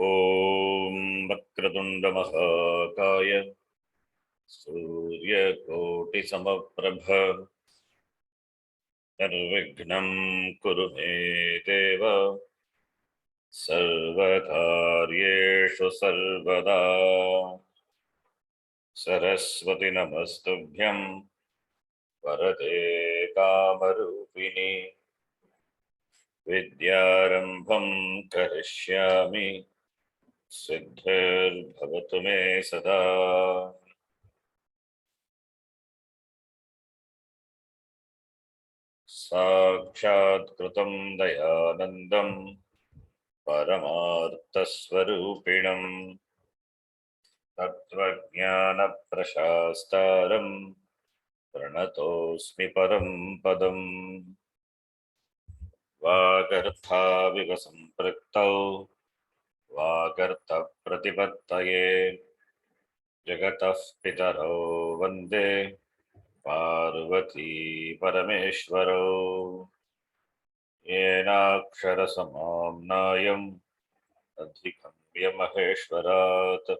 ॐ वक्रतुण्डमहाकाय सूर्यकोटिसमप्रभ निर्विघ्नं कुरु मे देव सर्वकार्येषु सर्वदा। सरस्वती नमस्तुभ्यं वरदे कामरूपिणि विद्यारम्भं करिष्यामि सिद्धिर्भवतु मे सदा। साक्षात् कृतं दयानन्दं परमार्थस्वरूपिणं तत्त्वज्ञानप्रशास्तारं प्रणतोऽस्मि परं पदम्। वागर्थाविव सम्पृक्तौ वागर्थप्रतिपत्तये जगतः पितरौ वन्दे पार्वती परमेश्वरौ। येनाक्षरसमाम्नायम् अधिगम्य महेश्वरात्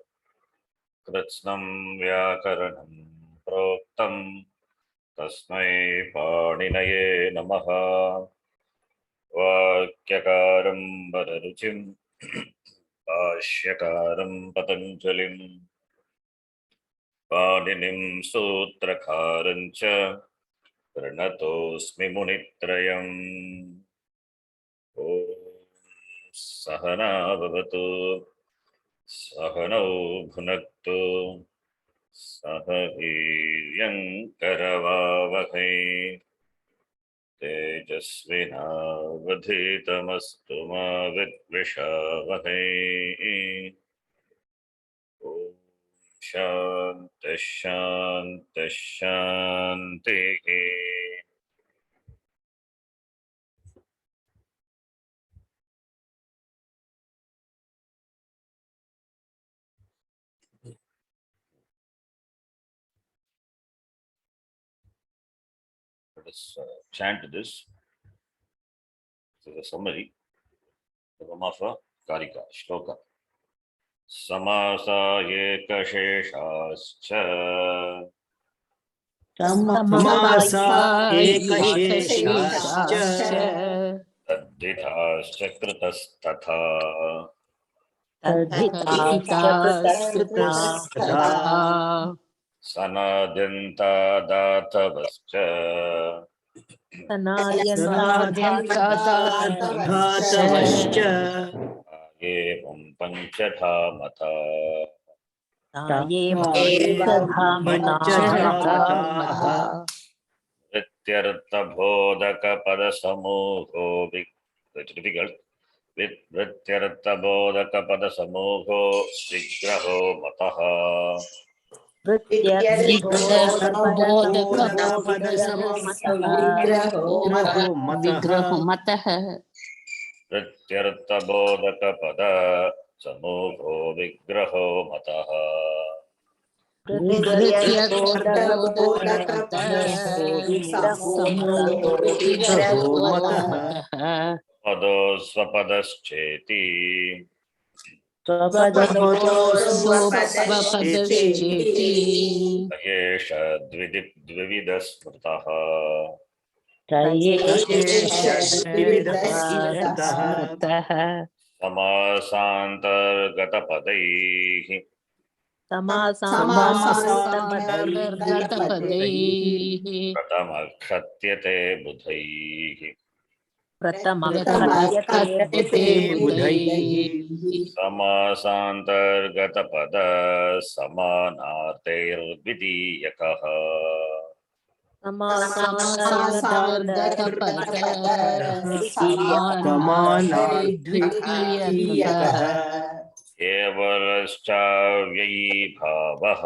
कृत्स्नं व्याकरणं प्रोक्तं तस्मै पाणिनये नमः। वाक्यकारं वररुचिं भाष्यकारं पतञ्जलिं पाणिनिं सूत्रकारं च प्रणतोऽस्मि मुनित्रयम्। ॐ सहना भवतु सहनौ भुनक्तु सह वीर्यङ्करवावहै तेजस्विनावधीतमस्तु मा विद्विषावहै। ॐ शान्तिः शान्तिः शान्तिः। Let us chant this. This is a summary. The Ramafa Karika Shloka. Samasa ekasheshascha समासा एकशेषाश्च तद्धिताश्च कृतस्तथा सनाद्यन्तादातवश्च सनाद्यन्तादातवश्च एवं पञ्चधा मता पञ्चधामताः वृत्त्यर्थबोधकपदसमूहो वृत्त्यर्थबोधकपदसमूहो विग्रहो मतः विग्रहो मतः वृत्त्यर्थबोधकपदसमूहो विग्रहो मतः पदो स्वपदश्चेति एष द्विविधः स्मृतः समासान्तर्गतपदैः प्रथमक्षत्यते बुधैः समासान्तर्गतपद समानार्थैर्द्वितीयकः समानार्थद्वितीयकः केवलश्चाव्ययी भावः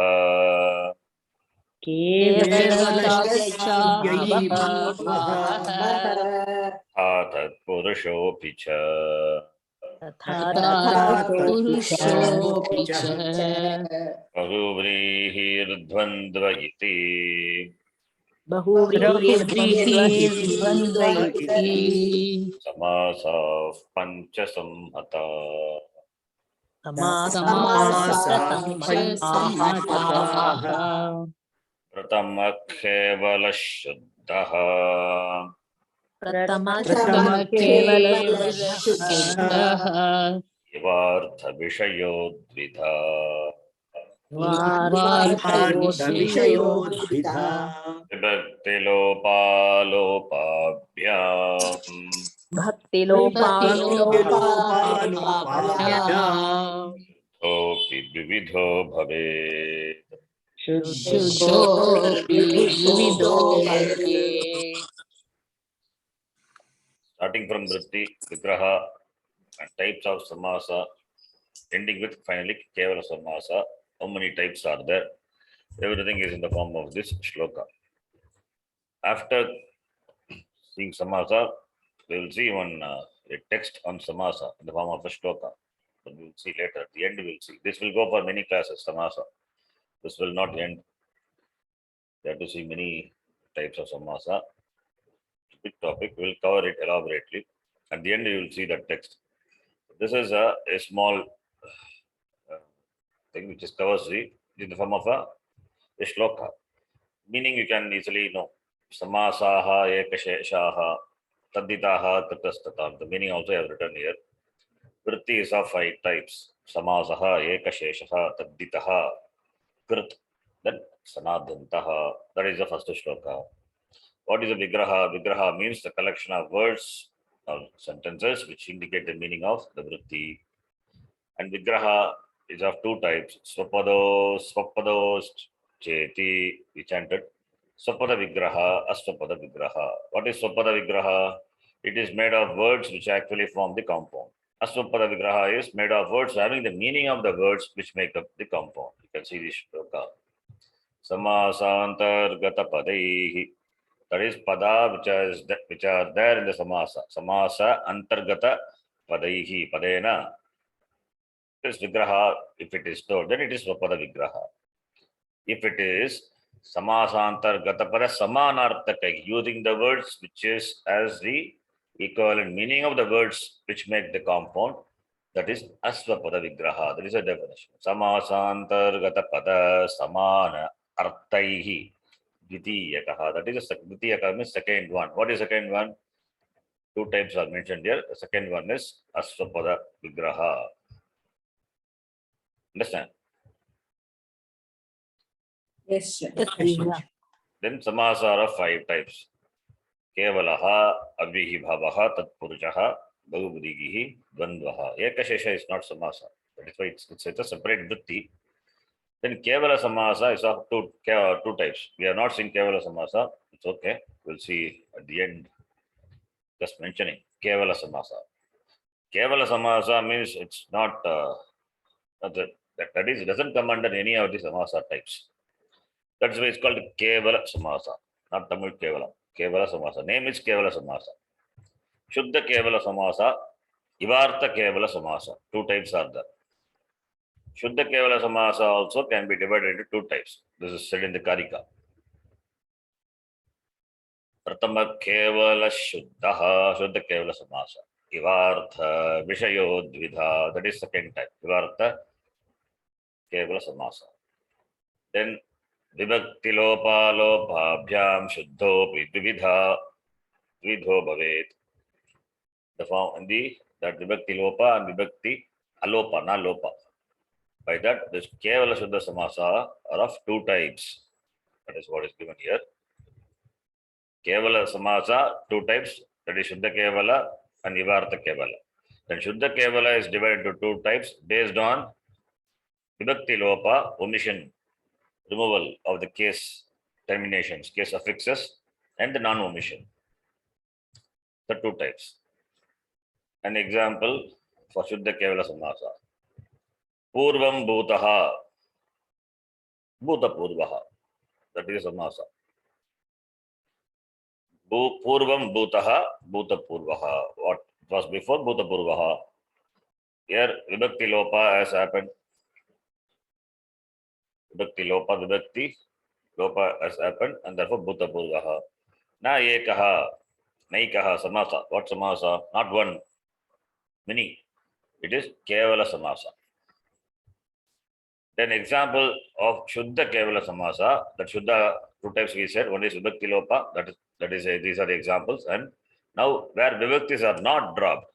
तत्पुरुषोऽपि च बहुव्रीहिर्द्वन्द्व इति समासाः पञ्चसंहता Pratama kevala shuddha. प्रथम केवल शुद्धः Ivartha vishayo dvidha. वार्धविषयोद्विधा Vibhakti lopalopabhyam. भक्तिलोपालोपाभ्याम् Topi vividho bhavet. शुद्धोऽपि विविधो भवेत् Starting from vritti, vigraha, and types of samasa, ending with finally kevala samasa. How many types are there? Everything is in the form of this shloka. After seeing samasa, we will see one a text on samasa in the form of a shloka. But we will see later. At the end, we will see. This will go for many classes, samasa. This will not end. We have to see many types of samasa. Big topic. We will cover it elaborately. At the end, you will see that text. This is a small thing which is covers in the form of a shloka. Meaning you can easily know. Samasaha, ekasheshaha, taditaha, tatastata. The meaning also I have written here. Vritti is of 5 types. Samasaha, ekasheshaha, taditaha, krit, then sanadhantaha. That is the first shloka. What is a vigraha? Vigraha means the collection of words or sentences which indicate the meaning of the vritti. And vigraha is of 2 types. Swapados, cheti, we chanted. Swapada vigraha, aswapada vigraha. What is swapada vigraha? It is made of words which actually form the compound. Aswapada vigraha is made of words having the meaning of the words which make up the compound. You can see this shloka. Samasantargata padaihi. That is pada which are there in the samasa. Samasa antargata padaihi. Padena. This vigraha, if it is told, then it is swapada vigraha. If it is samasantargata pada samanarthaka, using the words which is as the equivalent meaning of the words which make the compound, that is aswapada vigraha. That is a definition. Samasantargata pada samana arthaihi. Dvitiyakaha. That is a dvitiyakaha means second one. What is second one? 2 types are mentioned here. The second one is aswapada vigraha. Understand? Yes, sir. Then samasa are of 5 types. Kevalaha, abhihi bhavaha, tatpuruchaha, bahubudhigihi, dvandvaha. Ekashesha is not samasa. That is why it's a separate vritti. Then kevala samasa is of two types. We are not seeing kevala samasa. It's okay. We'll see at the end. Just mentioning kevala samasa. Kevala samasa means it's not that is, it doesn't come under any of the samasa types. That's why it's called kevala samasa, not Tamil kevala. Kevala samasa. Name is kevala samasa. Shuddha kevala samasa, Ivartha kevala samasa. 2 types are there. Shuddha kevala samasa also can be divided into 2 types. This is said in the Karika. Pratama kevala shuddha, Shuddha kevala samasa. Ivartha vishayo dvidha, that is second type. Ivartha kevala samasa. Then vibhakti lopalopabhyam shuddhopi dvidha, dvidho bhavet. The form that vibhakti lopa and vibhakti alopa, na lopa. By that, this kevala shuddha samasa are of 2 types. That is what is given here. Kevala samasa, 2 types. That is shuddha kevala and ivartha kevala. Then shuddha kevala is divided into 2 types based on vibhakti lopa, omission, removal of the case terminations, case affixes, and the non-omission. The 2 types. An example for shuddha kevala samasa. Purvam bhutaha, bhuta purvaha. That is samasa. Purvam bhutaha, bhuta purvaha. What was before bhuta purvaha? Here vibhakti lopa has happened. Vibhakti lopa has happened, and therefore bhuta purvaha. Na ekaha, naikaha samasa. What samasa? Not one, many. It is kevala samasa. Then example of Shuddha Kevala Samasa, that Shuddha, two types we said, one is Vibhakti Lopa, these are the examples. And now where Vibhaktis are not dropped,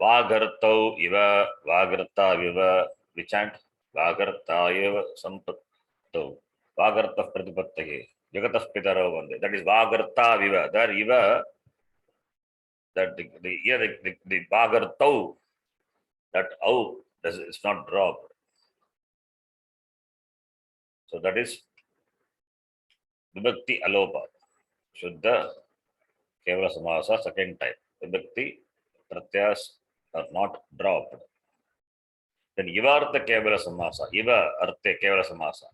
Vagartau Iva, Vagarta Viva, we chant Vagarta Iva Sampatau, Vagarta Pratipattahi, Jagatah Pitaro Vande. That is Vagarta Viva. There Iva, that the Vagartau, that Au, it's not dropped. So that is Vibhakti Alopa. Shuddha Kevala Samasa, second type. Vibhakti Pratyas are not dropped. Then Ivartha Kevala Samasa. Iva Arte Kevala Samasa.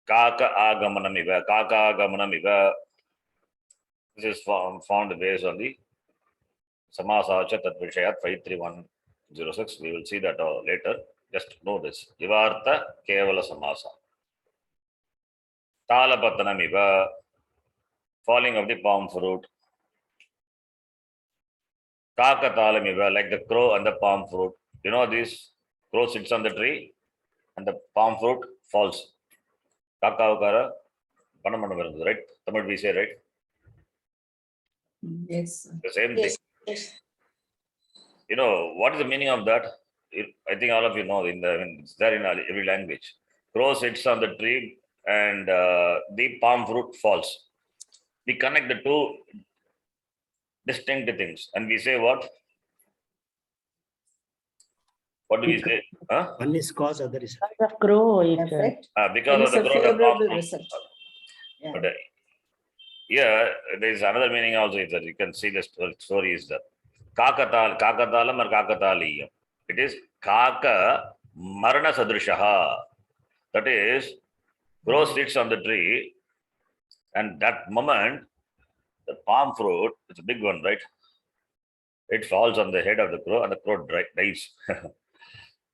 Kaka Agamanam Iva. Kaka Agamanam Iva. This is found based on the Samasa Tat Vishayat 53106. We will see that later. Just know this. Ivartha Kevala Samasa. Talapatanam Iva. Falling of the palm fruit. Kakatalam Iva, like the crow and the palm fruit. You know this crow sits on the tree and the palm fruit falls. Kakavakara, Panamana, right? Tamil we say, right? Yes. The same thing. Yes. You know, what is the meaning of that? I think all of you know, it's there in every language. Crow sits on the tree and the palm fruit falls. We connect the two distinct things and we say what? What do we say? Huh? One is cause, other is effect. The crow is Effect. Because of the crow, the palm Favorable fruit. result. Yeah. But here, there is another meaning also. Is that you can see the story is that Kakatalam or Kakataliyam. It is Kaka Marana Sadrishaha. That is, crow sits on the tree, and that moment, the palm fruit, it's a big one, right? It falls on the head of the crow, and the crow dies.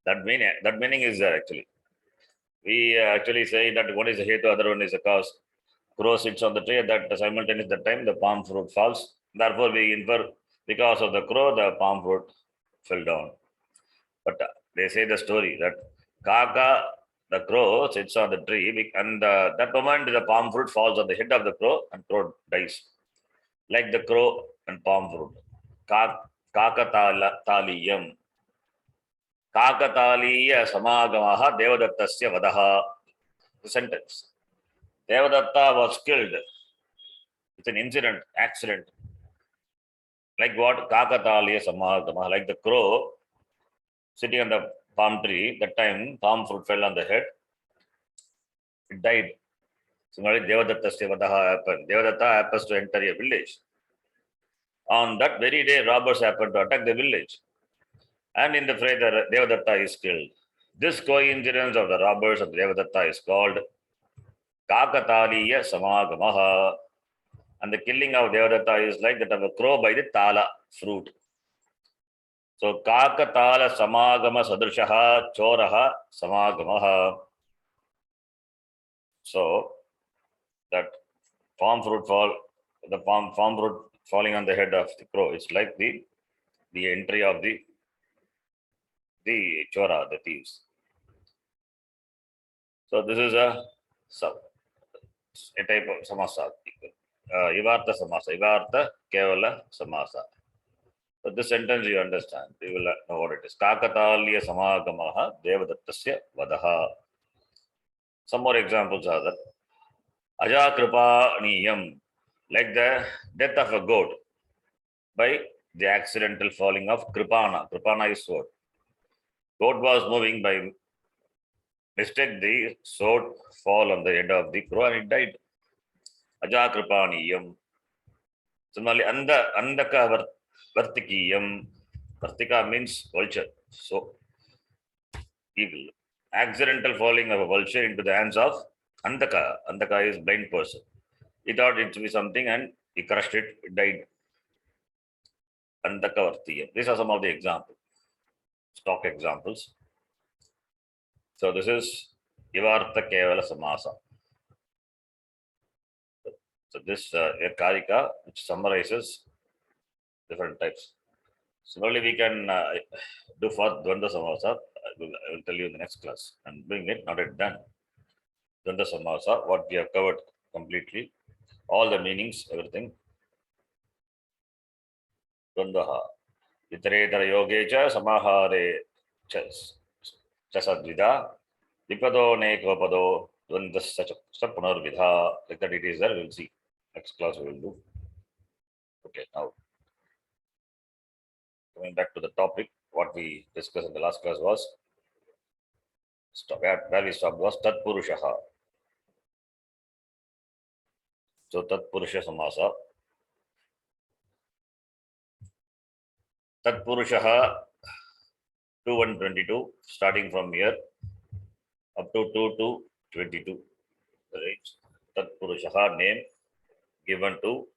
That meaning is there actually. We actually say that one is a hetu, other one is a cause. Crow sits on the tree, that simultaneous that time the palm fruit falls. Therefore, we infer because of the crow, the palm fruit fell down. But they say the story that Kaka, the crow, sits on the tree, and that moment the palm fruit falls on the head of the crow, and crow dies. Like the crow and palm fruit. Kakataliyam. Kakataliya Samagamaha Devadattasya Vadaha. The sentence. Devadatta was killed. It's an incident, accident. Like what? Kakataliya Samagamaha. Like the crow sitting on the palm tree, that time palm fruit fell on the head. It died. Similarly, Devadattasya Vadaha happened. Devadatta happens to enter a village. On that very day, robbers happened to attack the village. And in the fray, the Devadatta is killed. This coincidence of the robbers of Devadatta is called Kakataliya Samagamaha. And the killing of Devadatta is like that of a crow by the Tala fruit. So Kakatala Samagama Sadrishaha Choraha Samagamaha. So that palm fruit falling on the head of the crow. It's like the entry of the chora, the thieves. So this is a type of samasa. Ivartha samasa. Ivartha kevala samasa. So this sentence you understand. You will know what it is. Kakataliya samagamaha devadattasya vadaha. Some more examples are that. Ajakripaniyam, like the death of a goat by the accidental falling of Kripana. Kripana is sword. Goat was moving by mistake, the sword fall on the head of the crow and it died. Ajakripaniyam. Similarly, Andaka Vartikiyam. Vartika means vulture. So, evil. Accidental falling of a vulture into the hands of Andaka. Andaka is blind person. He thought it to be something and he crushed it, it died. Andaka Vartiyam. These are some of the examples. Stock examples. So this is Ivartha Kevala Samasa. So this Karika, which summarizes different types. Similarly, we can do for Dvandva Samasa. I will tell you in the next class. I'm doing it, not yet done. Dvanda Samasa, what we have covered completely, all the meanings, everything. Dvandaha. Itaretara yogecha samahare chasadvida vipado nekopado dvandasya punarvidha. Like that it is there, we'll see. Next class we will do. Okay, now coming back to the topic, what we discussed in the last class was where we stopped was Tat Purushaha. So Tat Purusha Samasa. Tat Purushaha 2-1-22, starting from here up to 2-22. Right? Tat Purushaha name given to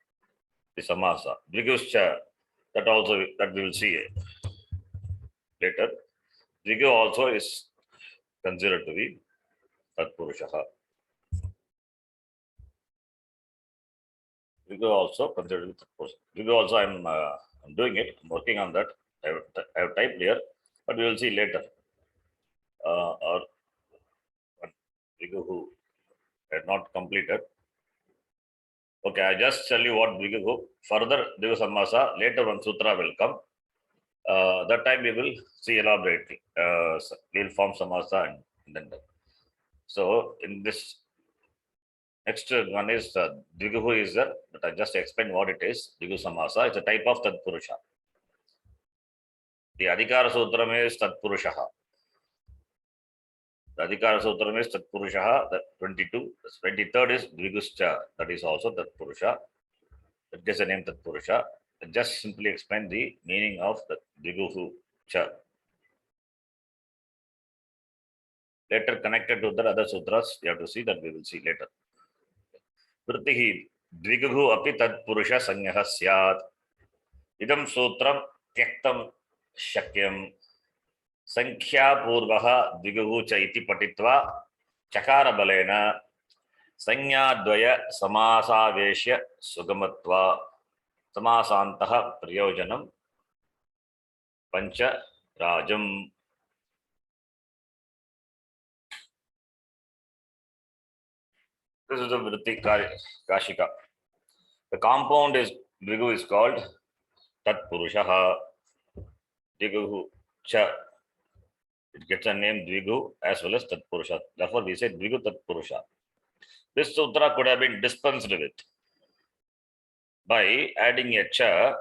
the Samasa. Dviguscha, that also that we will see later. Dvigu also is considered to be Tat Purushaha. Dvigu also considered to be Tat Purushaha. Dvigu also I'm doing it. I'm working on that. I have typed here, but we will see later. Or Dvigu who had not completed. Okay, I just tell you what Dvigu. Further Dvigu Samasa, later one sutra will come. That time we will see elaborately. We will form Samasa and then. So in this next one is Dvigu is there, but I just explain what it is. Dvigu Samasa, it's a type of Tat Purusha. The Adhikara Sutram is Tat Purushaha. The Adhikara Sutram is Tat Purushaha, the 22. The 23rd is Dviguscha, that is also Tat Purusha. That gets the name Tat Purusha. I just simply explain the meaning of the Dviguhu Cha. Later connected to the other sutras, you have to see that we will see later. Vritihi Dviguhu api Tat Purusha Sanyaha Syat. Idam Sutram Tyaktam Shakyam. Sankhya Purvaha Dviguhu Cha iti patitva Chakara Balena Sanya Dvaya Samasa Veshya Sugamatva Samasantaha Prayojanam Pancha Rajam. This is the Vritti Kashika. The compound is Dvigu is called Tat Purushaha. Dviguhu Cha. It gets a name Dvigu as well as Tat Purusha. Therefore, we say Dvigu Tat Purusha. This sutra could have been dispensed with by adding a cha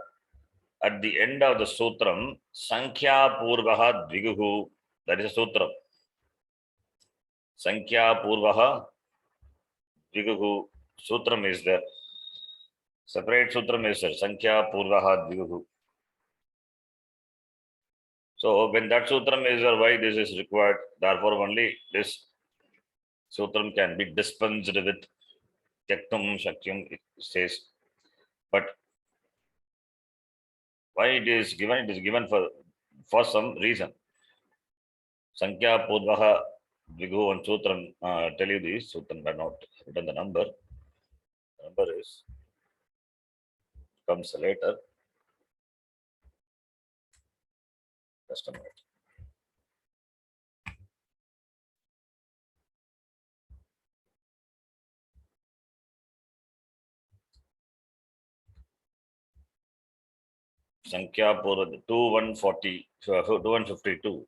at the end of the sutram. Sankhya Purvaha Dviguhu. That is a sutram. Sankhya Purvaha Dviguhu. Sutram is there. Separate sutram is there. Sankhya Purvaha Dviguhu. So when that sutram is there, why this is required? Therefore, only this sutram can be dispensed with. Tyaktam Shakyam, it says. But why it is given? It is given for some reason. Sankhya Purvaha Dviguhu and sutram. Tell you this sutram, but not written the number. The number is comes later. Just a minute. Sankhya Purva 2140, 2152.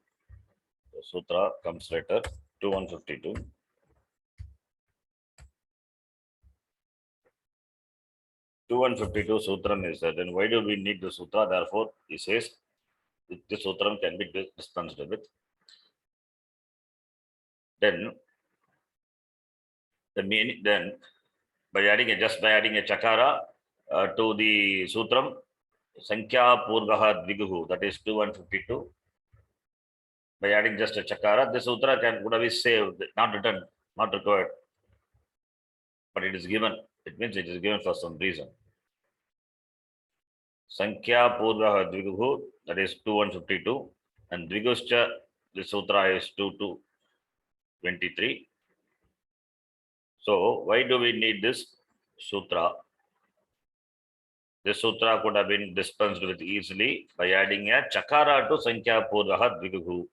The sutra comes later. 2152. 2152 sutram is there. Then why do we need the sutra? Therefore, he says this sutram can be dispensed with. Then the meaning, then by adding a chakara to the sutram, Sankhya Purvaha Dviguhu, that is 2152. By adding just a chakara, the sutra could have been saved, not written, not required. But it is given. It means it is given for some reason. Sankhya Purvaha Dviguhu, that is 2152. And Dviguscha, the sutra is 2223. So why do we need this sutra? This sutra could have been dispensed with easily by adding a chakara to Sankhya Purvaha Dviguhu.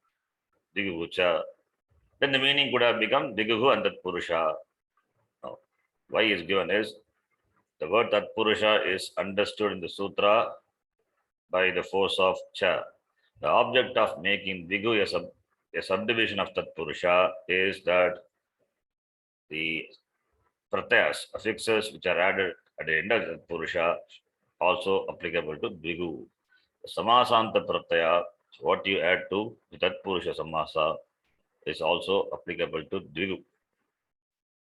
Dvigucha. Then the meaning could have become Dviguhu and Tatpurusha. Now, why is given is the word Tatpurusha is understood in the sutra by the force of cha. The object of making Dvigu a subdivision of Tatpurusha is that the pratyas, affixes which are added at the end of Tatpurusha, also applicable to Dvigu. The Samasanta pratyaya, what you add to the Tatpurusha Samasa, is also applicable to Dvigu.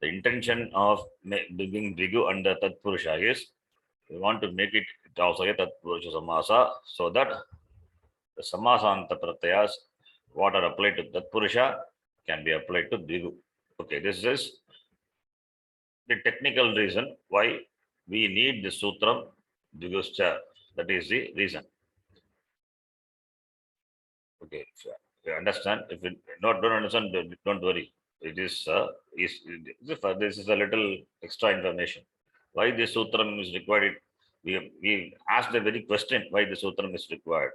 The intention of bringing Dvigu under Tatpurusha is we want to make it also a Tatpurusha Samasa so that the Samasanta pratyas, what are applied to Tatpurusha, can be applied to Dvigu. Okay, this is the technical reason why we need the Sutram Dviguscha. That is the reason. Okay, if you understand. If you don't understand, don't worry. It this is a little extra information. Why the Sutram is required? We asked the very question why the Sutram is required.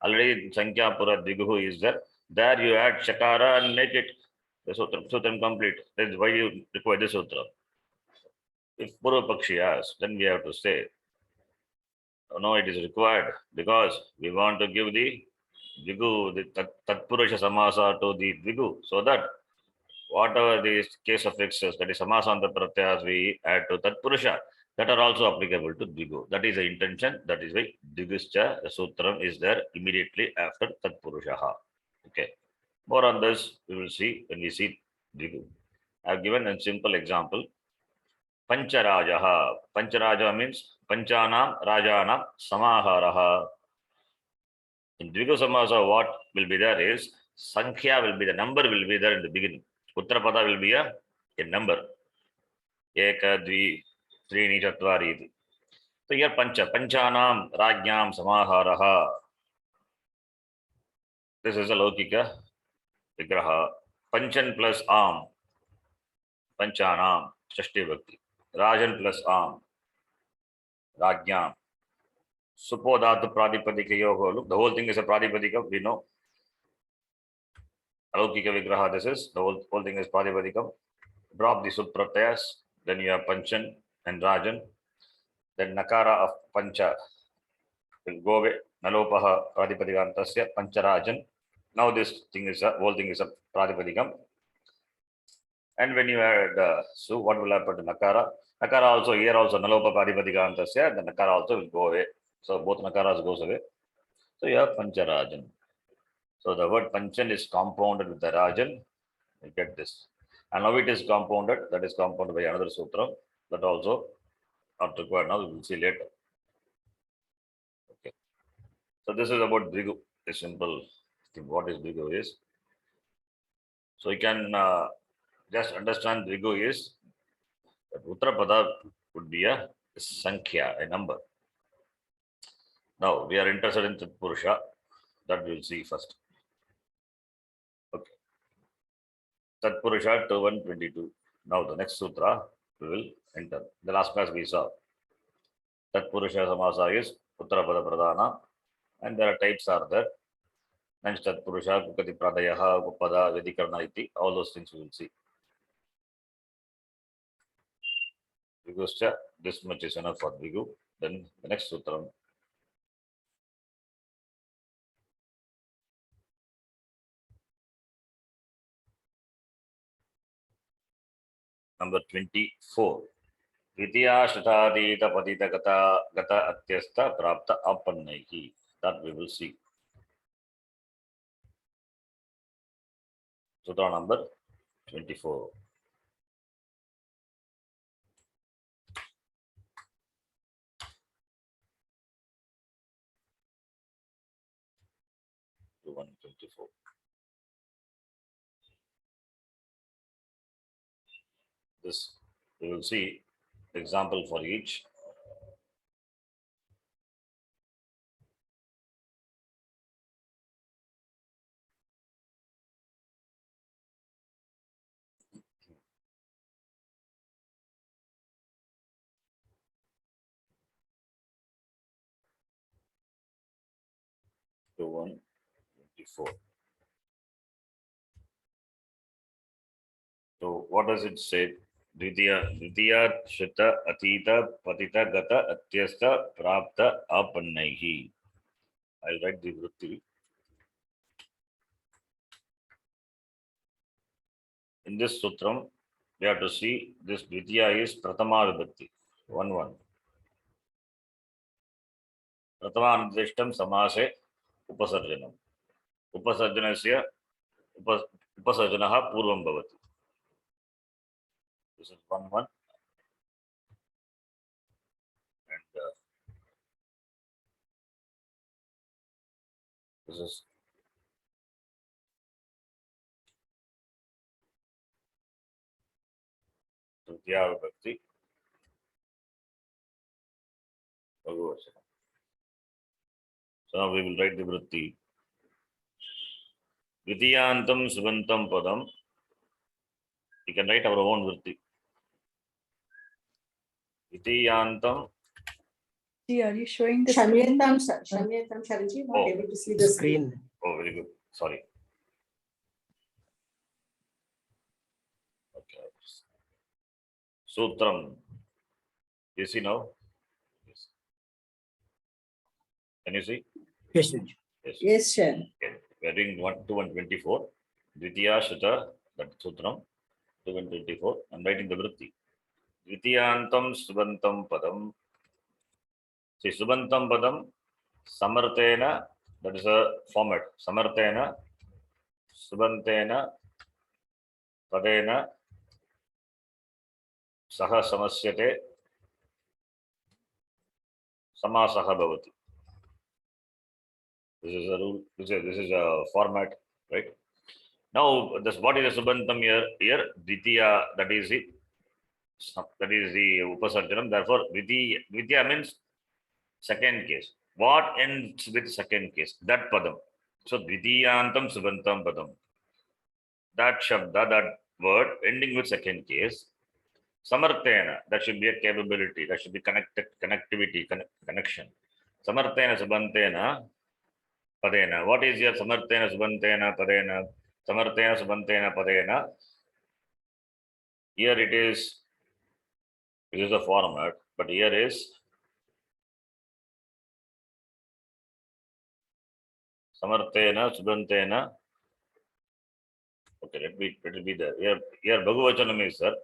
Already Sankhya Pura Dviguhu is there. There you add Shakara and make it the Sutram complete. That's why you require the Sutram. If Purva Pakshi asks, then we have to say, oh, no, it is required because we want to give the Dvigu, the Tatpurusha Samasa to the Dvigu, so that whatever the case of affixes, that is Samasanta Pratyas, we add to Tatpurusha, that are also applicable to Dvigu. That is the intention. That is why Dviguscha, the Sutram, is there immediately after Tatpurushaha. Okay. More on this, we will see when we see Dvigu. I have given a simple example. Pancharajaha. Pancharaja means Panchanam Rajanam Samaharaha. In Dvigu Samasa, what will be there is Sankhya will be the number will be there in the beginning. Uttarapada will be a number. Eka, Dvi, Trini, Chatvari. So here Panchanam Rajnam Samaharaha. This is a Lokika Vigraha. Panchan plus Am. Panchanam, Shashti Bhakti. Rajan plus Am. Rajnam. Supodhatu Pradipadika Yoga. Look, the whole thing is a Pradipadika, we know. Alaukika Vigraha, this is, the whole thing is Pradipadikam. Drop the Supratyas, then you have Panchan and Rajan. Then Nakara of Pancha will go away. Nalopaha Pradipadikantasya Pancharajan. Now this thing is a whole thing is a Pradipadikam. And when you add Su, what will happen to Nakara? Nakara also here also Nalopa Pradipadikantasya, the Nakara also will go away. So both Nakaras goes away. So you have Pancharajan. So the word Panchan is compounded with the Rajan. You get this. And now it is compounded, that is compounded by another sutra. That also not required now, we will see later. Okay. So this is about Dvigu, a simple thing. What is Dvigu is. So you can just understand Dvigu is that Uttarapada would be a Sankhya, a number. Now we are interested in Tatpurusha. That we will see first. Okay. Tatpurusha 2122. Now the next sutra we will enter. The last class we saw. Tatpurusha Samasa is Uttarapada Pradhana. And there are types are there. And Tatpurusha, Kukati Pradayaha, Upada, Vedikarna iti. All those things we will see. Viguscha, this much is enough for Vigu. Then the next sutram. Number 24. Vidya Shatadita Padita Gata Atyasta Prapta Apannaihi. That we will see. Sutra number 24. To 124. This we will see example for each. To 124. So what does it say? Dvitiya Shruta Atita Patita Gata Atyasta Prapta Apannaihi. I'll write the vritti. In this sutram, we have to see this Dvitiya is Pratama Vibhakti. 1-1. Pratama Nidishtam Samase Upasarjanam. Upasarjanasya Upasarjanaha Purvam Bhavati. This is 1-1. And this is Dvitiya Vibhakti. Bhagavachana. So now we will write the vritti. Dvitiyantam Subantam Padam. We can write our own vritti. Dvitiyantam. See, are you showing the Shamyatam, Shamyatam, Sharanji, not Oh. able to see the screen. Screen. Oh, very good. Sorry. Okay. Sutram. You see now? Yes. Can you see? Yes, Guruji. Yes. Yes, sir. Okay. We are doing 1-124. Dvitiya Shuta, that Sutram, 2-124. I'm writing the vritti. Dvitiyantam Subantam Padam. See, Subantam Padam, Samartena, that is a format. Samartena, Subantena, Padena, Saha Samasyate, Samasaha Bhavati. This is a rule. This is a format, right? Now, this what is a Subantam here? Dvitiya, that is it. That is the Upasarjanam. Therefore, Dvitiya means second case. What ends with second case? That Padam. So, Dvitiyantam Subantam Padam. That Shabda, that word ending with second case. Samarthena, that should be a capability, that should be connectivity, connection. Samarthena Subantena Padena. What is your Samarthena Subantena Padena? Samarthena Subantena Padena. Here it is a format, but here is Samarthena Subantena. Okay, let it be there. Here Bhagavachanam is sir.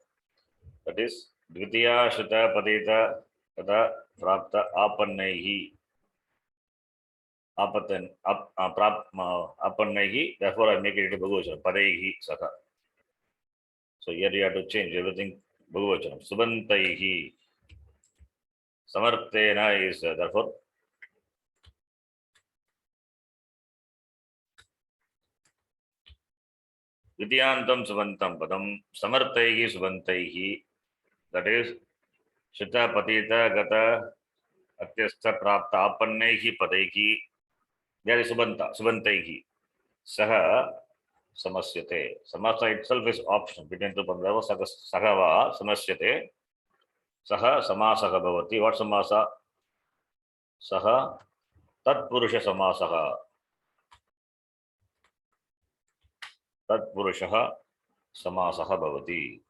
That is Dvitiya Shuta Padita Tada Prapta Apannaihi. Apannaihi. Therefore, I make it into Bhagavachanam. Padaihi Saka. So here you have to change everything. Bhagavachanam. Subantaihi. Samarthena is therefore Vidyantam Subantam Padam. Samarthaihi Subantaihi. That is Shita Patita Gata Atyastha Prapta Apannaihi Padaihi. There is Subantaihi. Saha Samasyate. Samasa itself is optional. Between two Pandava Sahava Samasyate. Saha Samasaha Bhavati. What Samasa? Saha Tat Purusha Samasaha. Tat Purushaha Samasaha Bhavati.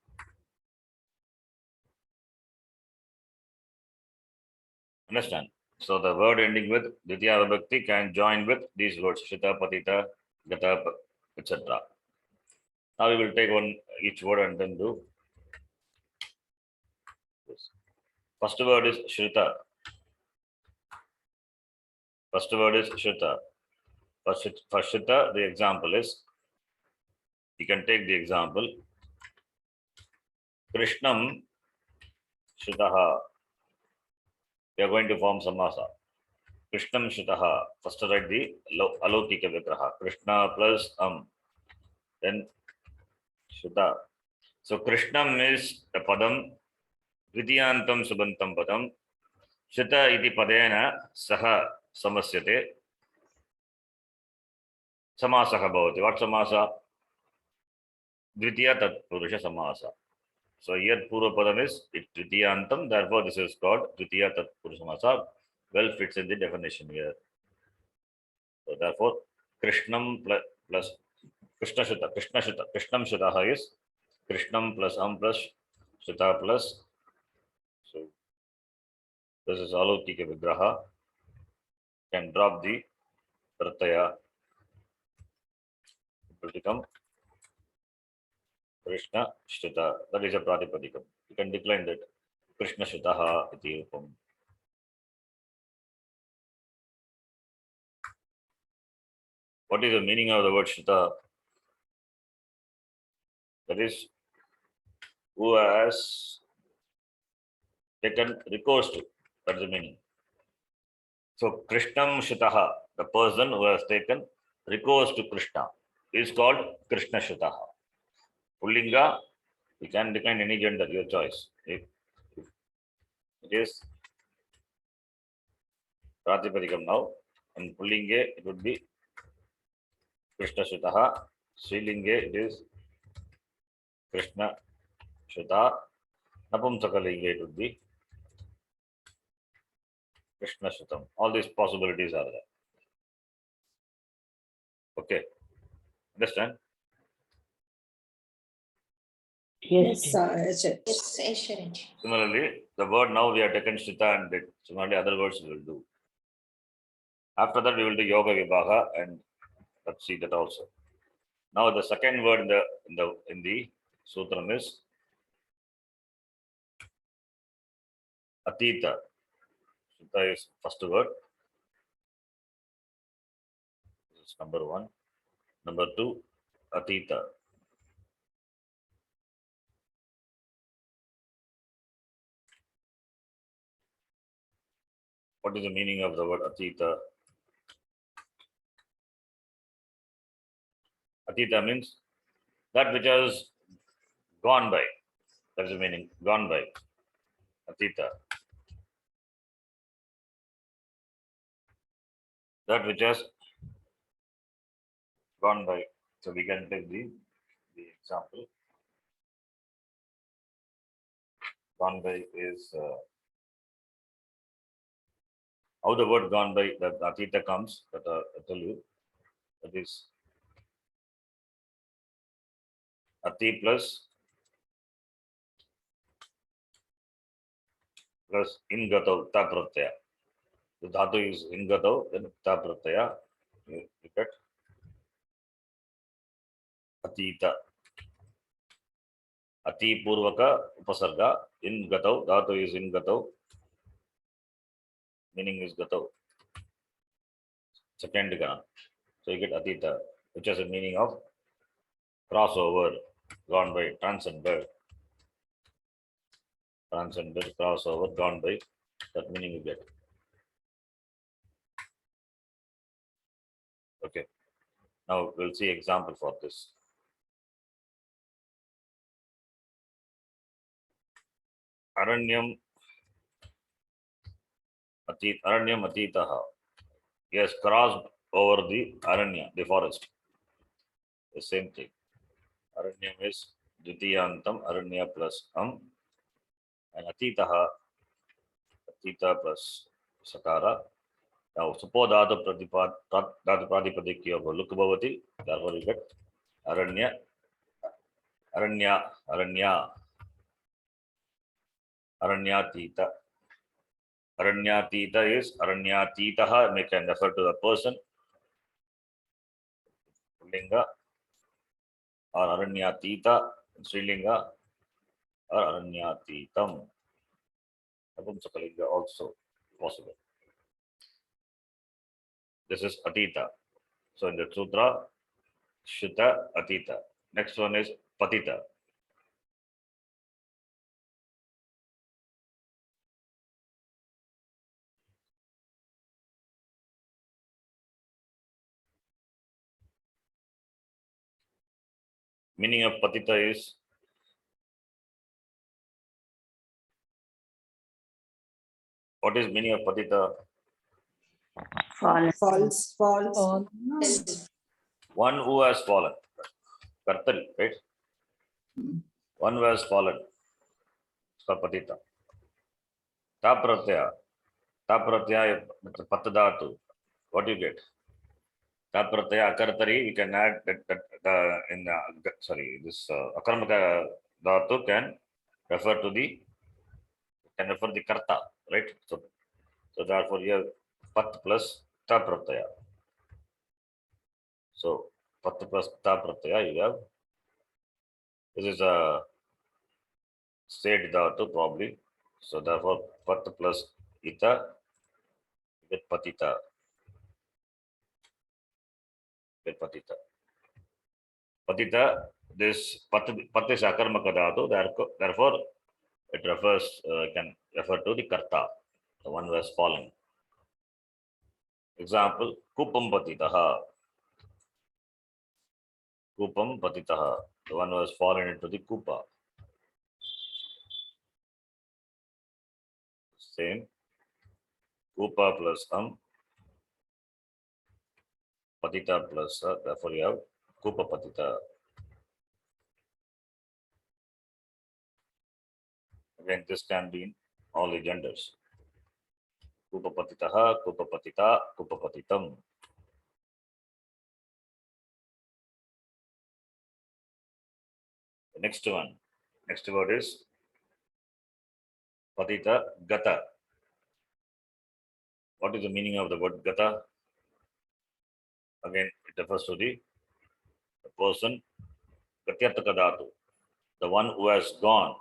Understand? So the word ending with Dvitiya Vibhakti can join with these words Shita, Patita, Gata, etc. Now we will take one each word and then do this. First word is Shrita. First word is Shrita. For Shrita, the example is, you can take the example. Krishnam Shritaha. We are going to form Samasa. Krishnam Shritaha. First write the Alokika Vigraha. Krishna plus then Shrita. So Krishnam is the Padam. Vidyantam Subantam Padam. Shrita iti Padena Saha Samasyate. Samasaha Bhavati. What Samasa? Dvitiya Tat Purusha Samasa. So here Purva Padam is Dvitiyantam. Therefore, this is called Dvitiya Tat Purusha Samasa. Well fits in the definition here. So therefore, Krishnam plus Krishna Shuta. Krishnam Shutaha is Krishnam plus Shruta plus. So this is Alaukika Vigraha. Can drop the Pratyaya. It will become Krishna Shruta. That is a Pratipadikam. You can decline that. Krishna Shrutaha iti rupam. What is the meaning of the word Shruta? That is, who has taken recourse to. That's the meaning. So Krishnam Shrutaha, the person who has taken recourse to Krishna, is called Krishna Shrutaha. Pullinga, you can decline any gender, your choice. If it is Pratipadikam now, and Pullinge, it would be Krishna Shrutaha. Srilinge, it is Krishna Shruta. Napumsakalinge, it would be Krishna Shrutam. All these possibilities are there. Okay. Understand? Yes. Similarly, the word now we have taken Shrita and did. Similarly, other words we will do. After that, we will do Yoga Vibhaga and let's see that also. Now, the second word in the sutram is Atita. Shrita is first word. This is number one. Number two, Atita. What is the meaning of the word Atita? Atita means that which has gone by. That's the meaning. Gone by. Atita. That which has gone by. So we can take the example. Gone by is how the word gone by, that Atita comes, that I tell you. That is Ati plus Ingatau Ta Pratyaya. The dhatu is Ingatau, then Ta Pratyaya. You get Atita. Ati Purvaka Upasarga. Ingatau. Dhatu is Ingatau. Meaning is Gatau. Second Gana. So you get Atita, which has a meaning of crossover, gone by, transcended. Transcended, crossover, gone by. That meaning you get. Okay. Now we'll see example for this. Aranyam Atitaha. He has crossed over the Aranya, the forest. The same thing. Aranyam is Dvitiyantam, Aranya plus and Atitaha, Atita plus Sakara. Now, suppose Dhatu Pradipadikya Lukabhavati, therefore you get Aranya, Aranyatita. Aranyatita is Aranyatitaha, may can refer to the person, Linga, or Aranyatita, Srilinga, or Aranyatitam. Napumsakalinga also possible. This is Atita. So in the sutra, Shuta Atita. Next one is Patita. Meaning of Patita is what is meaning of Patita? False. One who has fallen. Kartari, right? One who has fallen. It's called Patita. Ta Pratyaya, Patadatu. What do you get? Ta pratyaya akartari, we can add this akarmaka dhatu can refer to the karta, right? So therefore you have pat plus ta pratyaya. So pat plus ta pratyaya you have. This is a state dhatu probably. So therefore pat plus ita, you get patita. Patita. Patita, this pat is akarmaka dhatu, therefore it refers, can refer to the karta, the one who has fallen. Example, kupam patitaha. Kupam patitaha, the one who has fallen into the kupa. Same. Kupa plus patita plus therefore you have kupa patita. Again, this can be in all the genders. Kupa patitaha, kupa patita, kupa patitam. The next one, next word is patita gata. What is the meaning of the word gata? Again, it refers to the person, gatyartaka dhatu, the one who has gone.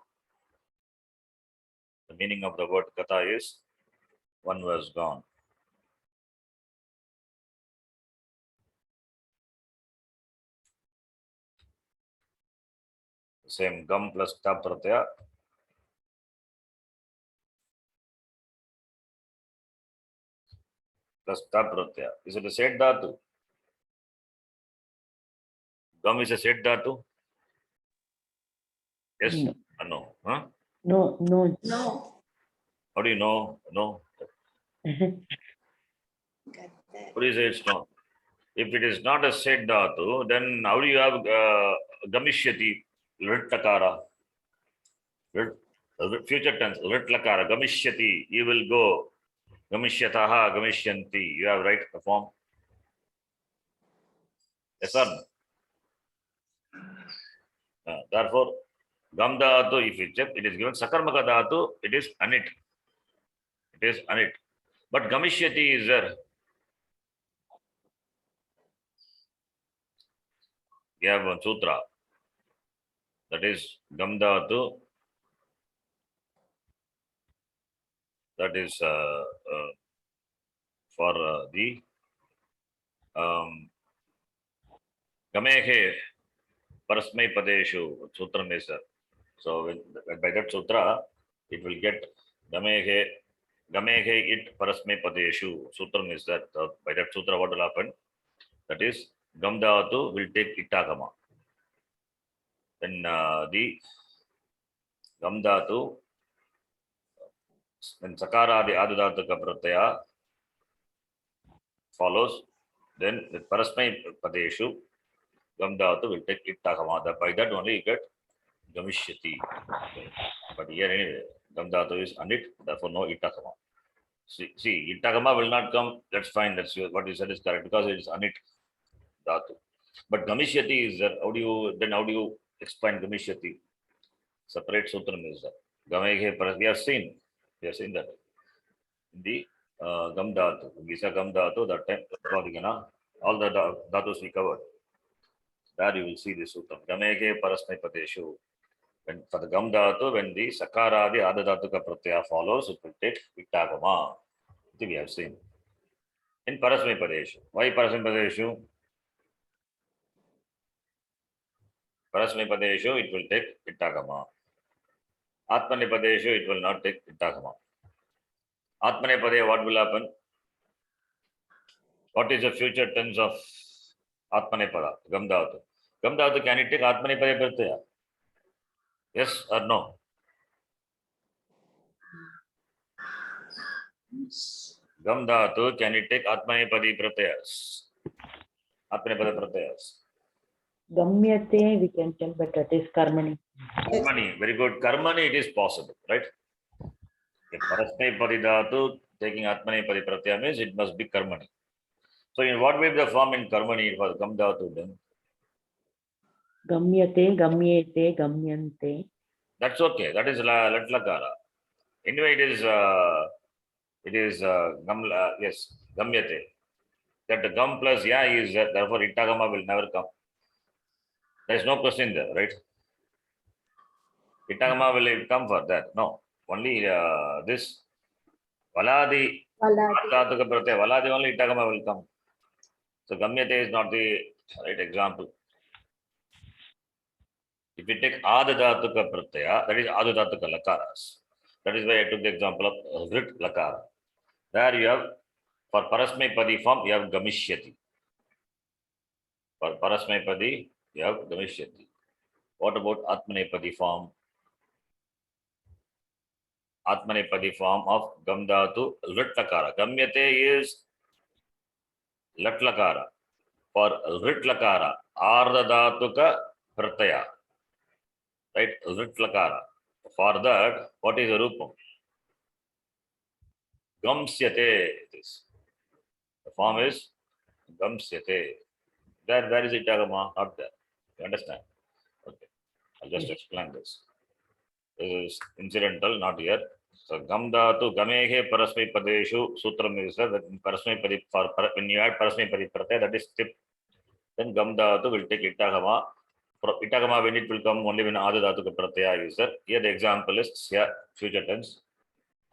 The meaning of the word gata is one who has gone. Same, gam plus ta pratyaya. Plus ta pratyaya. Is it a set dhatu? Gam is a set dhatu? Yes No. or no? Huh? No, no. No. How do you know? No. Got that. What do you say it's no? If it is not a set dhatu, then how do you have gamishyati, rit takara? Future tense, rit lakara, gamishyati, you will go. Gamishyataha, gamishyanti. You have right the form. Yes or no? Therefore, gam dhatu, if you check, it is given sakarmaka dhatu, it is anit. It is anit. But gamishyati is there. We have one sutra. That is gam dhatu. That is for the gamehe parasmai padeshu sutra is there. So by that sutra, it will get gamehe it parasmai padeshu sutra is that. By that sutra, what will happen? That is gam dhatu will take itagama. Then the gam dhatu, when sakara the adudhataka pratyaya follows, then with parasmai padeshu, gam dhatu will take itagama. By that only you get gamishyati. But here anyway, gam dhatu is anit, therefore no itagama. See, itagama will not come. That's fine. That's what you said is correct because it is anit dhatu. But gamishyati is there. How do you explain gamishyati? Separate sutram is there. Gamehe paras. We have seen that in the gam dhatu. Gisa gam dhatu. That time all the dhatus we covered. There you will see the sutram. Gamehe parasmai padeshu. When for the gam dhatu, when the sakara the adadhatuka pratyaya follows, it will take itagama. We have seen in parasmai padeshu. Why parasmai padeshu? Parasmai padeshu it will take itagama. Atmane padeshu it will not take itagama. Atmane pade what will happen? What is the future tense of atmane pada? Gam dhatu. Gam dhatu, can it take atmane pade pratyaya? Yes or no? Gam dhatu, can it take atmane padi pratyayas? Atmane pada pratyayas. Gamyate, we can tell, but that is karmani. Karmani, very good. Karmani, it is possible, right? If parasmai padi dhatu taking atmane padi pratyaya means it must be karmani. So in what way the form in Karmani for Gam Dhatu then? Gamyate, gamyete, gamyante. That's okay. That is Lat Lakara. Anyway, it is Gam, yes, Gamyate. That the Gam plus Ya is therefore Itagama will never come. There is no question there, right? Itagama will come for that. No. Only this Valadi, Dhatuka Pratyaya, Valadi only Itagama will come. So Gamyate is not the right example. If you take Adadhatuka Pratyaya, that is Adadhatuka Lakaras. That is why I took the example of Vrit Lakara. There you have, for Parasmay form, you have Gamishyati. For Parasmay you have Gamishyati. What about Atmanepadi form? Atmanepadi form of Gamdhatu Vrit Lakara. Gamyate is Lat Lakara. For Vrit Lakara, Ardhadhatuka Pratyaya. Right? Vrit Lakara. For that, what is the Rupam? Gamsyate it is. The form is Gamsyate. Where is Itagama? Not there. You understand? Okay. I'll just explain this. This is incidental, not here. So Gamdhatu Gamehe Parasmay Padeshu Sutram is that Parasmay Padi for when you add Parasmay Padi Pratyaya, that is tip. Then Gamdhatu will take Itagama. Itagama when it will come only when Adadhatuka Pratyaya is there. Here the example is Sya, future tense.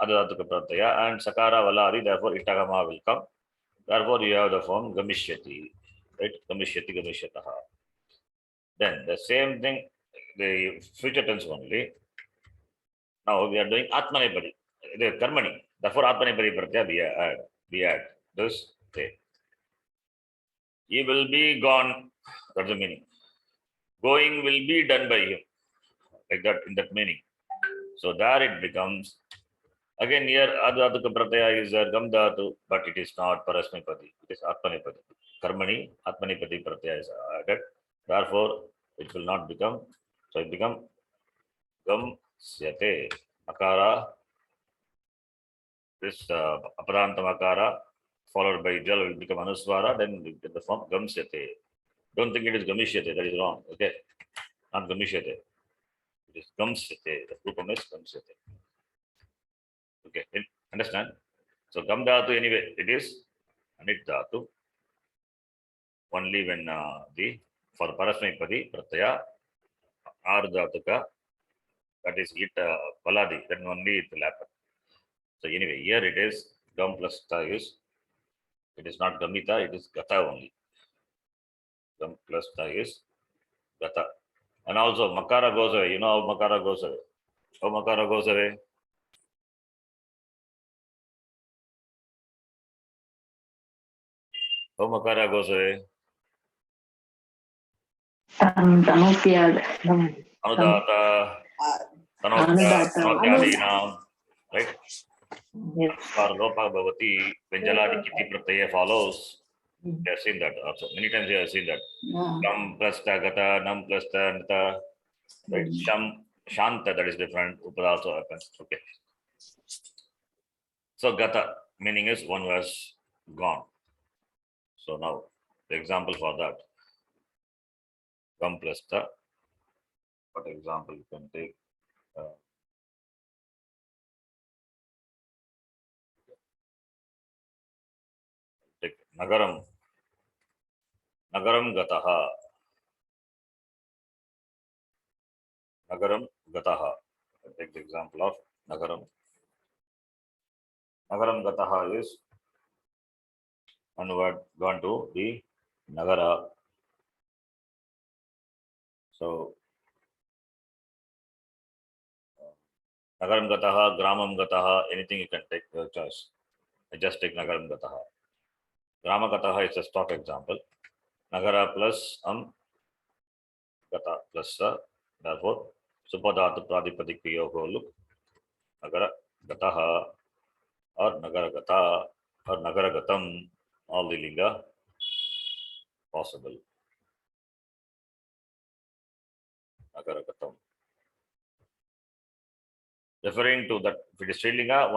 Adadhatuka Pratyaya and Sakara Valadi, therefore Itagama will come. Therefore you have the form Gamishyati. Right? Gamishyati Gamishyataha. Then the same thing, the future tense only. Now we are doing Atmanepadi, the Karmani. Therefore Atmanepadi Pratyaya we add this thing. He will be gone. That's the meaning. Going will be done by him. Like that, in that meaning. So there it becomes, again here Adadhatuka Pratyaya is Gamdhatu, but it is not Parasmipadi. It is Atmanepadi. Karmani, Atmanepadi Pratyaya is added. Therefore, it will not become, so it become Gamsyate. Makara, this Aparanta Makara followed by Jal will become Anuswara, then we get the form Gamsyate. Don't think it is Gamishyate, that is wrong. Okay, not Gamishyate. It is Gamsyate. The Rupam is Gamsyate. Okay, understand? So Gam Dhatu anyway, it is Anit Dhatu. Only when for Parasmipadi Pratyaya Ardhatuka, that is it Valadi, then only it will happen. So anyway, here it is Gam plus Ta is, it is not Gamita, it is Gata only. Gam plus Ta is Gata. And also Makara goes away. You know how Makara goes away? How Makara goes away? How Makara goes away? Tanopyad. Anudata, Tanopyadina, right? Yes. For Lopa Bhavati, when Jaladi Kiti Pratyaya follows, they have seen that also. Many times they have seen that. Nam plus ta gata, nam plus ta nata, right? Sham, shanta, that is different. Upada also happens. Okay. So gata, meaning is one was gone. So now, the example for that. Gam plus ta. What example you can take? Take Nagaram. Nagaram gataha. Nagaram gataha. I'll take the example of Nagaram. Nagaram gataha is one word gone to the Nagara. So Nagaram gataha, Gramam gataha, anything you can take your choice. I just take Nagaram gataha. Grama gataha is a stock example. Nagara plus gata plus therefore Supadhatu Pradipadik Yogo look Nagara gataha or Nagara gata or Nagara gatam, all the linga possible. Nagara gatam. Referring to that, if it is Srilinga,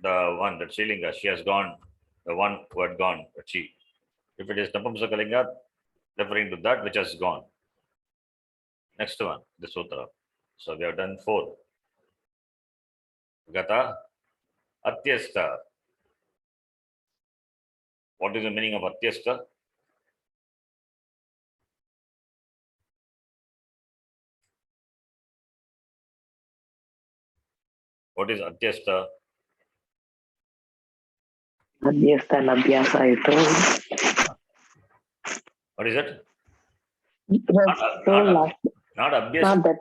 the one that Srilinga, she has gone, the one who had gone, she. If it is Napumsakalinga, referring to that which has gone. Next one, the sutra. So we have done 4. Gata, Atyasta. What is the meaning of Atyasta? What is Atyasta? Adhyastha and Abhyasa, I told. What is it? That's told last. Not Abhyasta. Not that.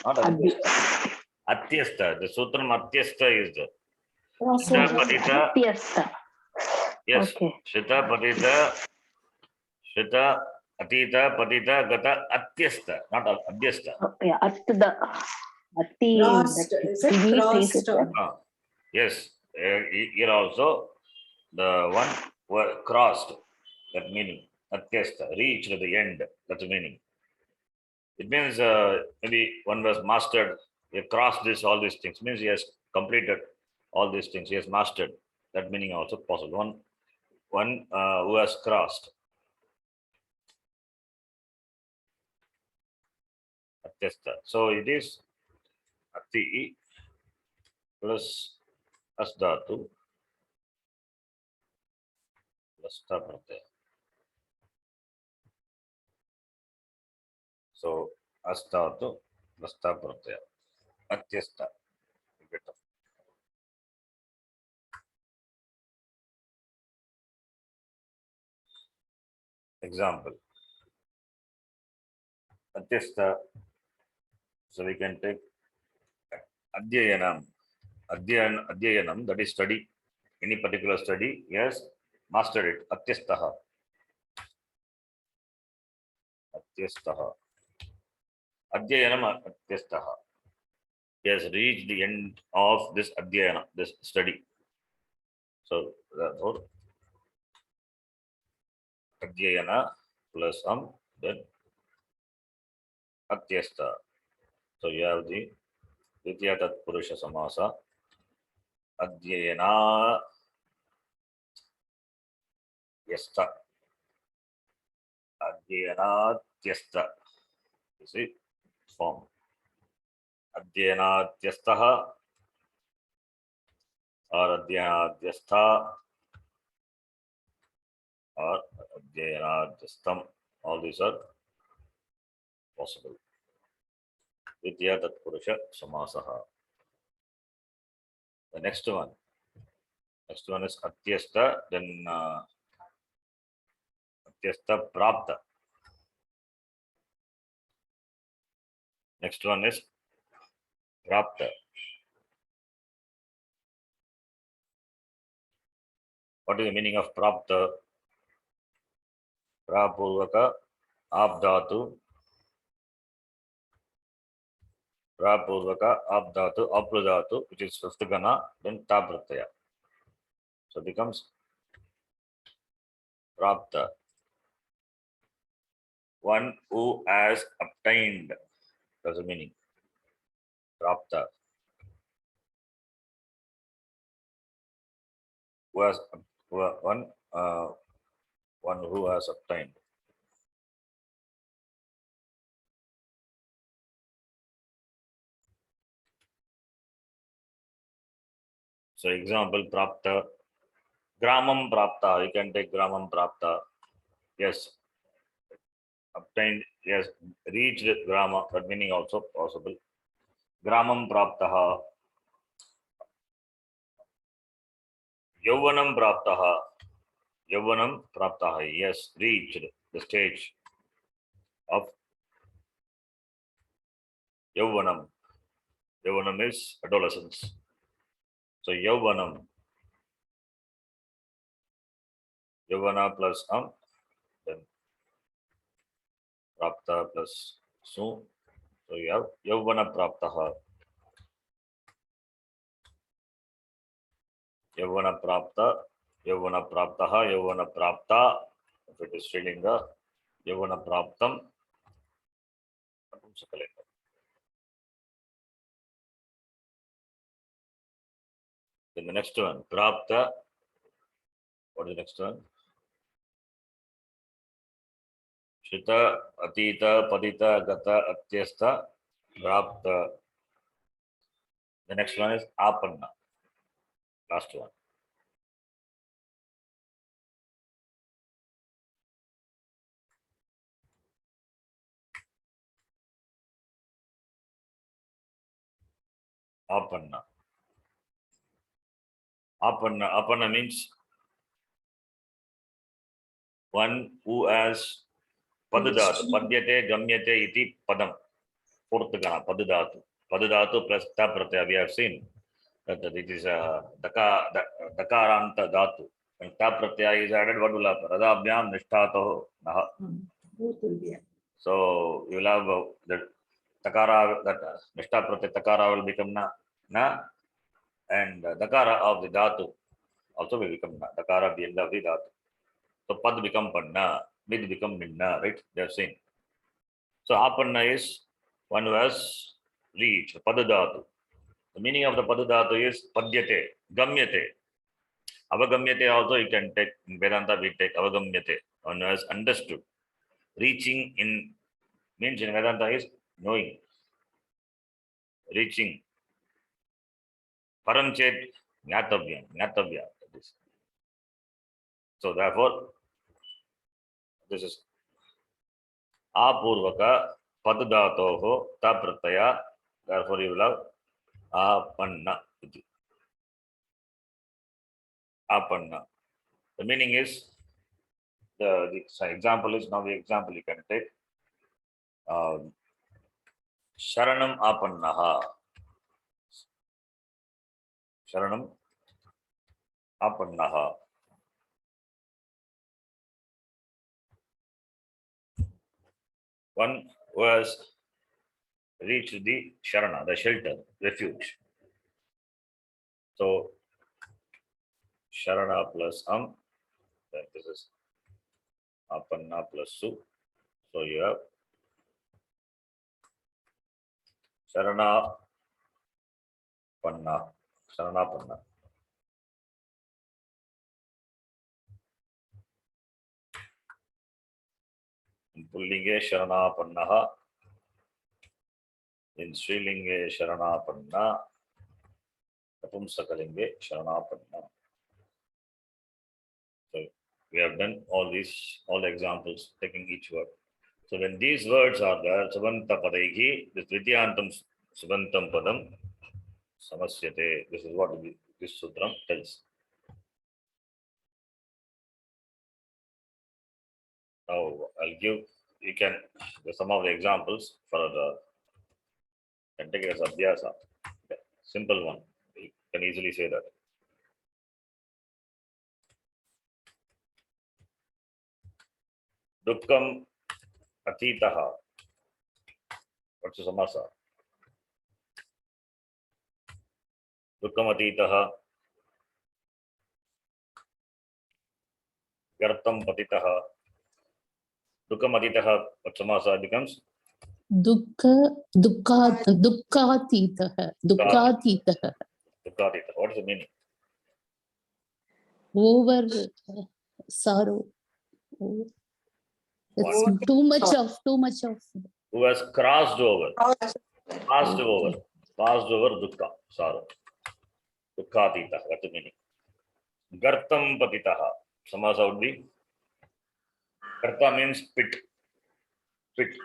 Not Abhyasta. Atyasta. The sutram Atyasta is the Shita Patita. Adhyastha. Yes. Okay. Shita Patita. Shita Atita Patita Gata Atyasta. Not Abhyasta. Yeah, at the Ati. Crossed. Is it crossed? Yes. Here also the one were crossed. That meaning. Atyasta. Reached the end. That's the meaning. It means maybe one was mastered. He crossed this, all these things. Means he has completed all these things. He has mastered. That meaning also possible. One who has crossed. Atyasta. So it is Ati plus Asdhatu plus Ta Pratyaya. So Asdhatu plus Ta Pratyaya. Atyasta. Example. Atyasta. So we can take Adhyayanam. Adhyayanam, that is study. Any particular study, yes, master it. Atyastaha. Atyastaha. Adhyayanam Atyastaha. He has reached the end of this Adhyayana, this study. So therefore, Adhyayana plus then Atyasta. So you have the Ditya Tatpurusha Samasa. Adhyayana Yasta. Adhyayana Tyasta. You see, form. Adhyayana Tyastaha or Adhyayana Tyastha or Adhyayana Tyastam. All these are possible. Ditya Tatpurusha Samasaha. The next one is Atyasta, then Atyasta Prapta. Next one is Prapta. What is the meaning of Prapta? Prapurvaka Abdhatu. Prapurvaka Abdhatu Aprudhatu, which is fifth gana, then Ta Pratyaya. So it becomes Prapta. One who has obtained. That's the meaning. Prapta. Who has one who has obtained. So example Prapta. Gramam Prapta. You can take Gramam Prapta. Yes. Obtained, yes, reached Grama, that meaning also possible. Gramam Praptaha. Yauvanam Praptaha. Yauvanam Praptaha. Yes, reached the stage of Yauvanam. Yauvanam is adolescence. So Yauvanam. Yauvana plus then Prapta plus Su. So you have Yauvana Praptaha. Yauvana Prapta. Yauvana Praptaha. Yauvana Prapta. If it is Srilinga, Yauvana Praptam. Then the next one, Prapta. What is the next one? Shruta, Atita, Padita, Gata, Atyasta, Prapta. The next one is Apanna. Last one. Apanna. Apanna. Apanna means one who has padadatu. Padyate, gamyate, iti padam. Fourth gana, padadatu. Padadatu plus ta pratyaya. We have seen that it is a dakaranta dhatu. When ta pratyaya is added, what will happen? Radabhyam nishtatoh naha. Both will be. So you will have the takara, that nishta pratyaya takara will become na, and dakara of the dhatu also will become na. Dakara at the end of the dhatu. So pad become panna, mid become minna, right? They have seen. So apanna is one who has reached padadatu. The meaning of the padadatu is padyate, gamyate. Avagamyate also you can take, in Vedanta we take avagamyate, one who has understood. Reaching in means in Vedanta is knowing. Reaching. Paranchet Gnatavya. So therefore, this is Apurvaka Padadatoho Ta Pratyaya. Therefore, you will have Apanna. Apanna. The meaning is, the example is, now the example you can take. Sharanam Apannaha. Sharanam Apannaha. One who has reached the Sharana, the shelter, refuge. So, Sharana plus then this is Apanna plus Su. So, you have Sharana Panna. Sharana Panna. In Pullinge Sharana Pannaha. In Srilinge Sharana Panna. Napumsakalinge Sharana Panna. So we have done all the examples, taking each word. So when these words are there, Subanta Padaihi, this Vidyantam Subantam Padam Samasyate. This is what this sutram tells. Now I'll give, you can, some of the examples for the, can take it as Abhyasa. Simple one. You can easily say that. Dukkam Atitaha. What's the samasa? Dukkam Atitaha. Gartam Patitaha. Dukkam Atitaha. What samasa becomes? Dukkatitaha. Dukkatitaha. What is the meaning? Over sorrow. It's too much of. Who has crossed over. Passed over. Passed over dukkha, sorrow. Dukkatitaha. That's the meaning. Gartam Patitaha. Samasa would be? Garta means pit. Pit.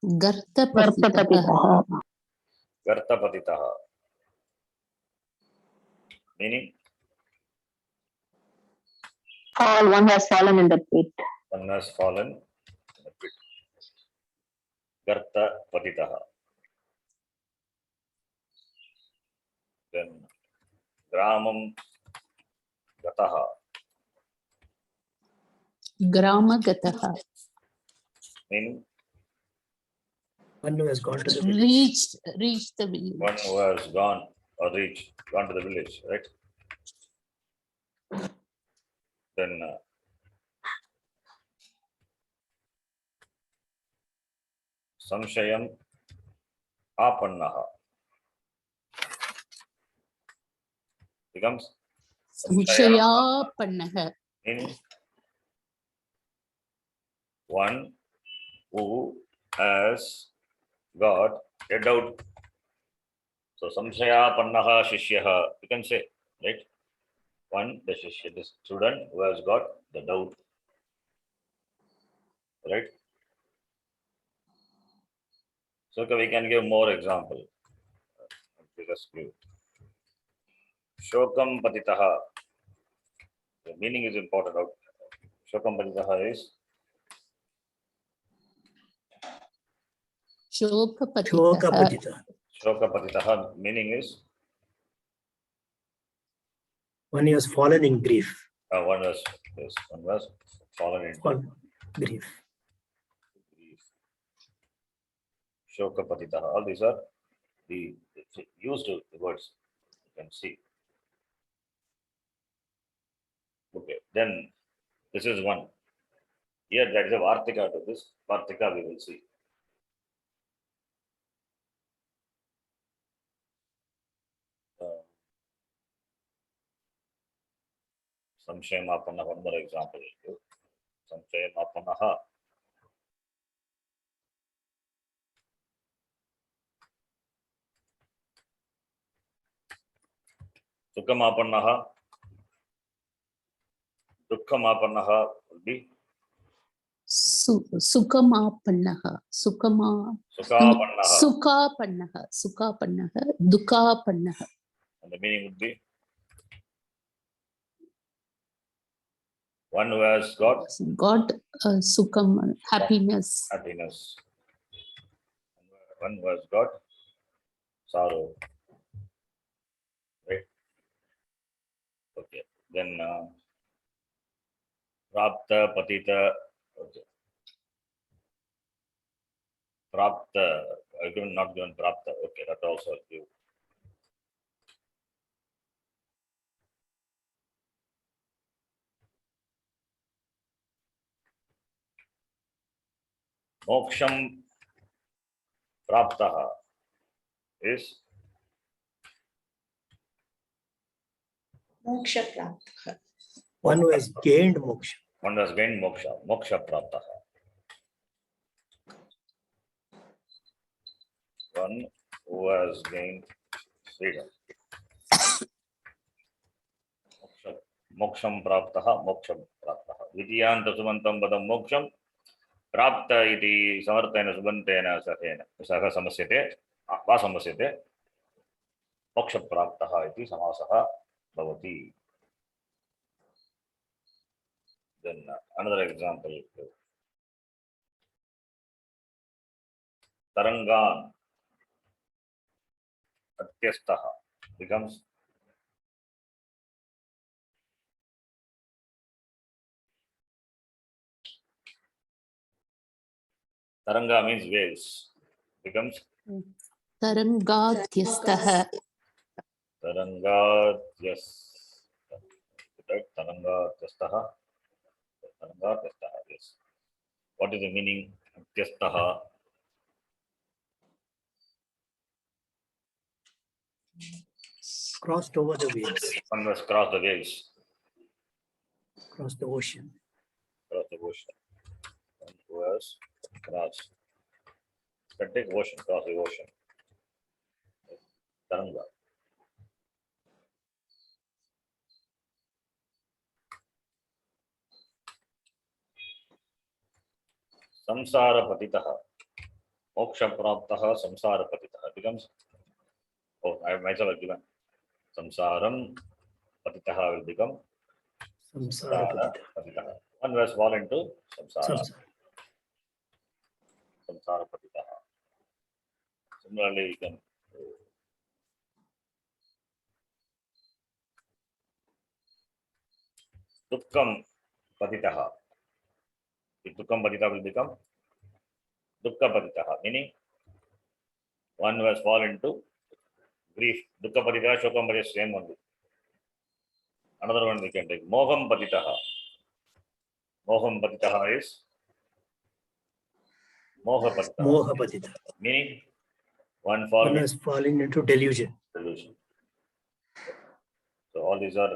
Gartapatitaha. Gartapatitaha. Meaning? One has fallen in the pit. One has fallen in the pit. Gartapatitaha. Then Gramam Gataha. Gramagataha. Meaning? One who has gone to the village. Reached the village. One who has gone or gone to the village, right? Then Samshayam Apannaha becomes Samshayapannaha. meaning one who has got a doubt. So samshaya pannaha shishyaha, you can say, right? One, the shishya, the student who has got the doubt, right? So we can give more example. Just give. Shokam patitaha. The meaning is important. Shokam patitaha is Shokapatitah. Shokapatita. Shoka patitaha. Meaning is One who has fallen in grief. one was fallen into Fall, grief. grief. Shoka patitaha. All these are the used words. You can see. Okay, then this is one. Here there is a Vartika to this. Vartika we will see. Samshayamapana, one more example. Samshayamapanaha. Sukhamapanaha. Dukkhamapanaha will be Sukamapannaha. Sukhapannaha. Sukapannaha. Dukapannaha. And the meaning would be one who has got God, Sukam, happiness. happiness. One who has got sorrow. Right? Okay. Then Prapta, Patita. Okay. Prapta. I given not given Prapta. Okay, that also I'll give. Moksham Praptaha is Moksha prapta. One who has gained moksha. one who has gained moksha. Moksha Praptaha. One who has gained freedom. Moksham Praptaha, Moksham Praptaha. Vidiyanta Sumantam Badam Moksham Prapta iti Samartena Subantena Sahena. Saha Samasyate, Va Samasyate, Moksha Praptaha iti Samasaha Bhavati. Then another example. Tarangan Atyastaha becomes Taranga means waves. Becomes Tarangadhyastaha. Tarangatyas. Tarangatyastaha. Tarangatyastaha, yes. What is the meaning? Tyastaha. Crossed over the waves. One must cross the waves, Cross the ocean. cross the ocean. One who has crossed. Can take ocean, cross the ocean. Taranga. Samsara patitaha. Moksha praptaha samsara patitaha becomes. Oh, I myself have given. Samsaram patitaha will become Samsara Samsara patita. patitaha. One who has fallen into samsara. Samsara. Samsara patitaha. Similarly, you can Dukkam patitaha. If Dukkam patitaha will become Dukkha patitaha, meaning one who has fallen into grief. Dukkha patitaha, Shokam patitaha, same only. Another one we can take. Moham patitaha. Moham patitaha is Moha patitaha, Moha patita. meaning one One fallen has fallen into delusion. into delusion. So all these are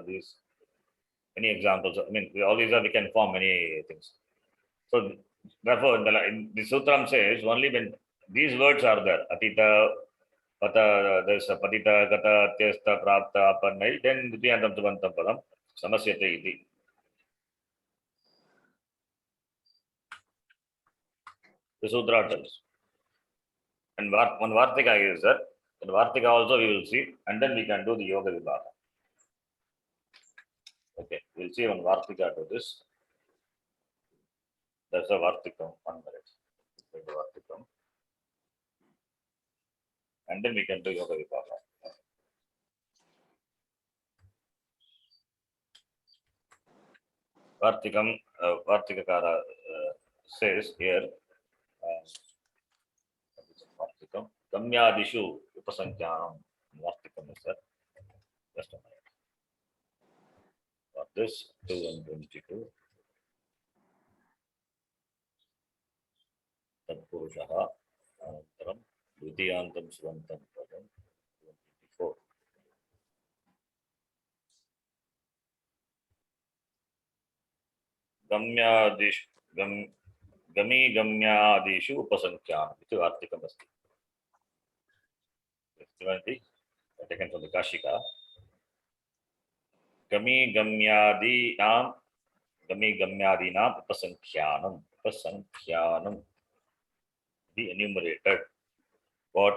many examples. I mean, all these are we can form many things. So Therefore, in the Sutram says only when these words are there, Atita, Pata, there's a Patita, Gata, Tyasta, Prapta, Apannai, then Dityantam Subantam Padam, Samasyate iti. The Sutra tells. And one Vartika is there. And Vartika also we will see, and then we can do the Yoga Vibhaga. Okay, we'll see one Vartika to this. That's a Vartikam, 1 minute. The Vartikam. And then we can do Yoga Vibhaga. Vartikam, Vartikakara says here, Vartikam, Gamyadishu Upasankyanam, Vartikam is that. Just a minute. For this, 222. Tatpurushaha, Anantaram, Dvitiyantam Svantam Padam, 224. Gamyadishu, Gami Gamyadishu Upasankyanam, which is Vartikamasti. Taken from the Kashika. Gami Gamyadinam Upasankyanam. Upasankyanam. Be enumerated. What?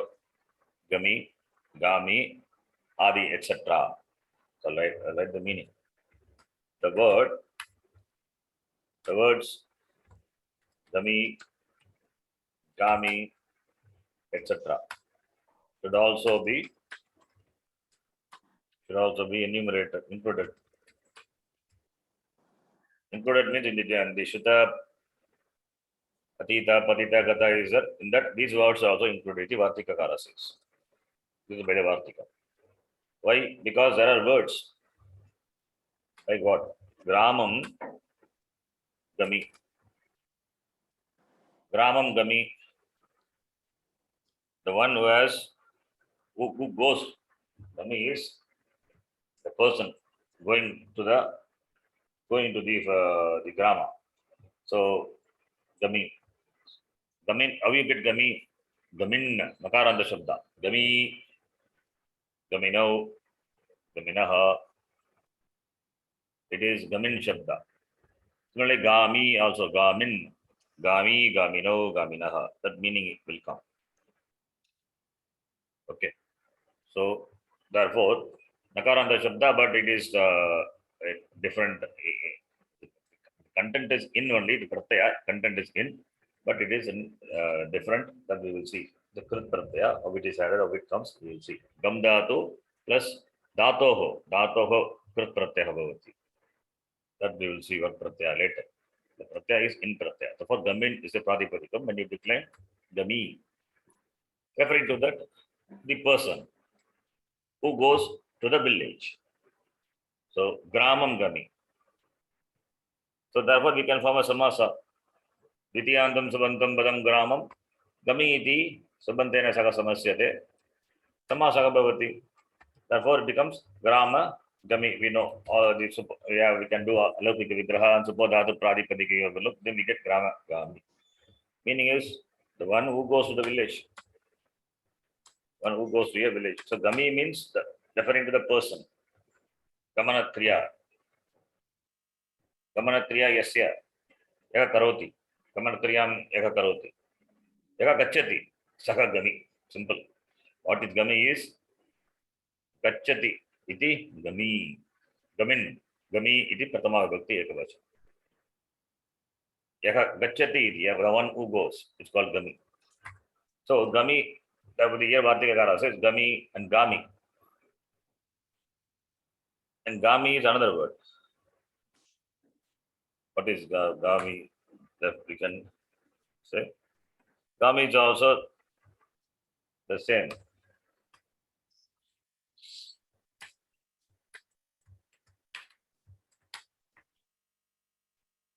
Gami, Gami, Adi, etc. So like the meaning. The words Gami, Gami, etc. should also be enumerated, included. Included means in the Shuddha, Atita, Patita, Gata is that. In that, these words are also included. The Vartika Kara says. This is better Vartika. Why? Because there are words like what? Gramam, Gami. Gramam, Gami. The one who goes, Gami is the person going to the grama. So Gami. Gamin, how you get Gami? Gamin, Makaranta Shabda. Gami, Gamino, Gaminaha. It is Gamin Shabda. Similarly, Gami also Gamin, Gami, Gamino, Gaminaha. That meaning will come. Okay. So therefore, Nakaranta Shabda, but it is a different. Content is in only, the pratyaya content is in, but it is in different, that we will see. The Krit pratyaya, how it is added, how it comes, we will see. Gam dhatu plus dhatoho Krit pratyaya bhavati. That we will see what pratyaya later. The pratyaya is in pratyaya. Therefore, Gamin is a pradipadikam. When you decline Gami, referring to that, the person who goes to the village. So, Gramam Gami. So, therefore, we can form a samasa. Dityantam Sabantam Badam Gramam Gami iti Sabantena Saka Samasyate Samasaka Bhavati. Therefore, it becomes Grama Gami. We know all the we can do Alaukika Vigraha and Supodhatu Pradipadiki overlook, then we get Grama Gami. Meaning is the one who goes to the village. One who goes to a village. So Gami means referring to the person. Gamanatriya. Gamanatriya Yasya. Eka Karoti. Gamanatriyam Eka Karoti. Eka Gachati. Saka Gami. Simple. What is Gami is Gachati. Iti Gami. Gamin. Gami iti Pratama Vibhakti Ekavacha. Eka Gachati iti. The one who goes. It's called Gami. So Gami. The year Vartikakara says Gami and Gami. And Gami is another word. What is Gami? That we can say. Gami is also the same.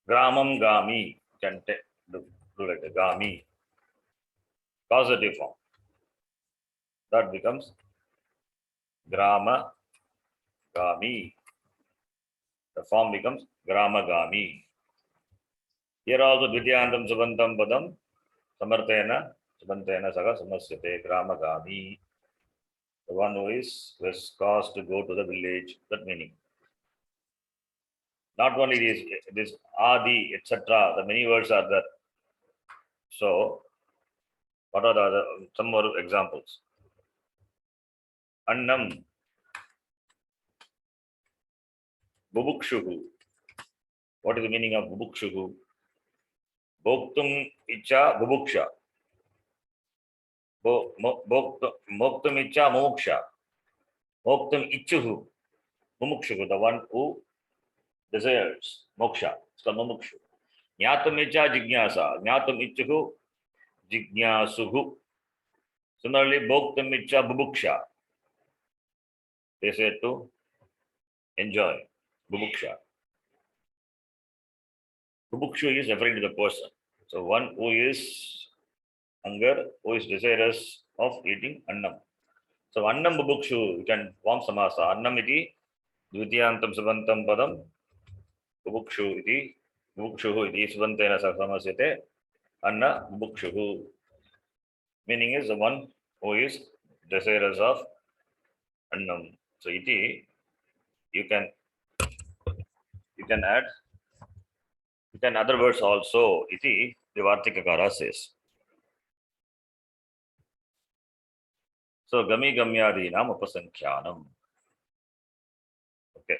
Gramam Gami. Can do like a Gami. Causative form. That becomes Grama Gami. The form becomes Grama Gami. Here also Dvitiyantam Subantam Padam Samartena Saga Samasyate Gramagami. The one who is caused to go to the village, that meaning. Not only this Adi, etc. The many words are there. So, what are the other, some more examples? Annam, Bubukshuhu. What is the meaning of Bubukshuhu? Bhoktum Icha Bubuksha. Bhoktum Icha Moksha. Bhoktum Ichuhu. Mumukshuhu, the one who desires moksha. It's called Mumukshu. Jnatum Icha Jignasa. Jnatum Ichuhu Jignasuhu. Similarly, Bhoktum Icha Bubuksha. They say to enjoy. Bubuksha. Bubukshu is referring to the person. So one who is hunger, who is desirous of eating annam. So annam bubukshu, you can form samasa. Annam iti dvitiyantam subantam padam. Bubukshu iti bubukshuhu iti subantena samasyate. Anna bubukshuhu. Meaning is the one who is desirous of annam. So iti, you can add. You can other words also. Iti Vivartikakara says. So Gami Gamyadinam Upasankhyanam. Okay.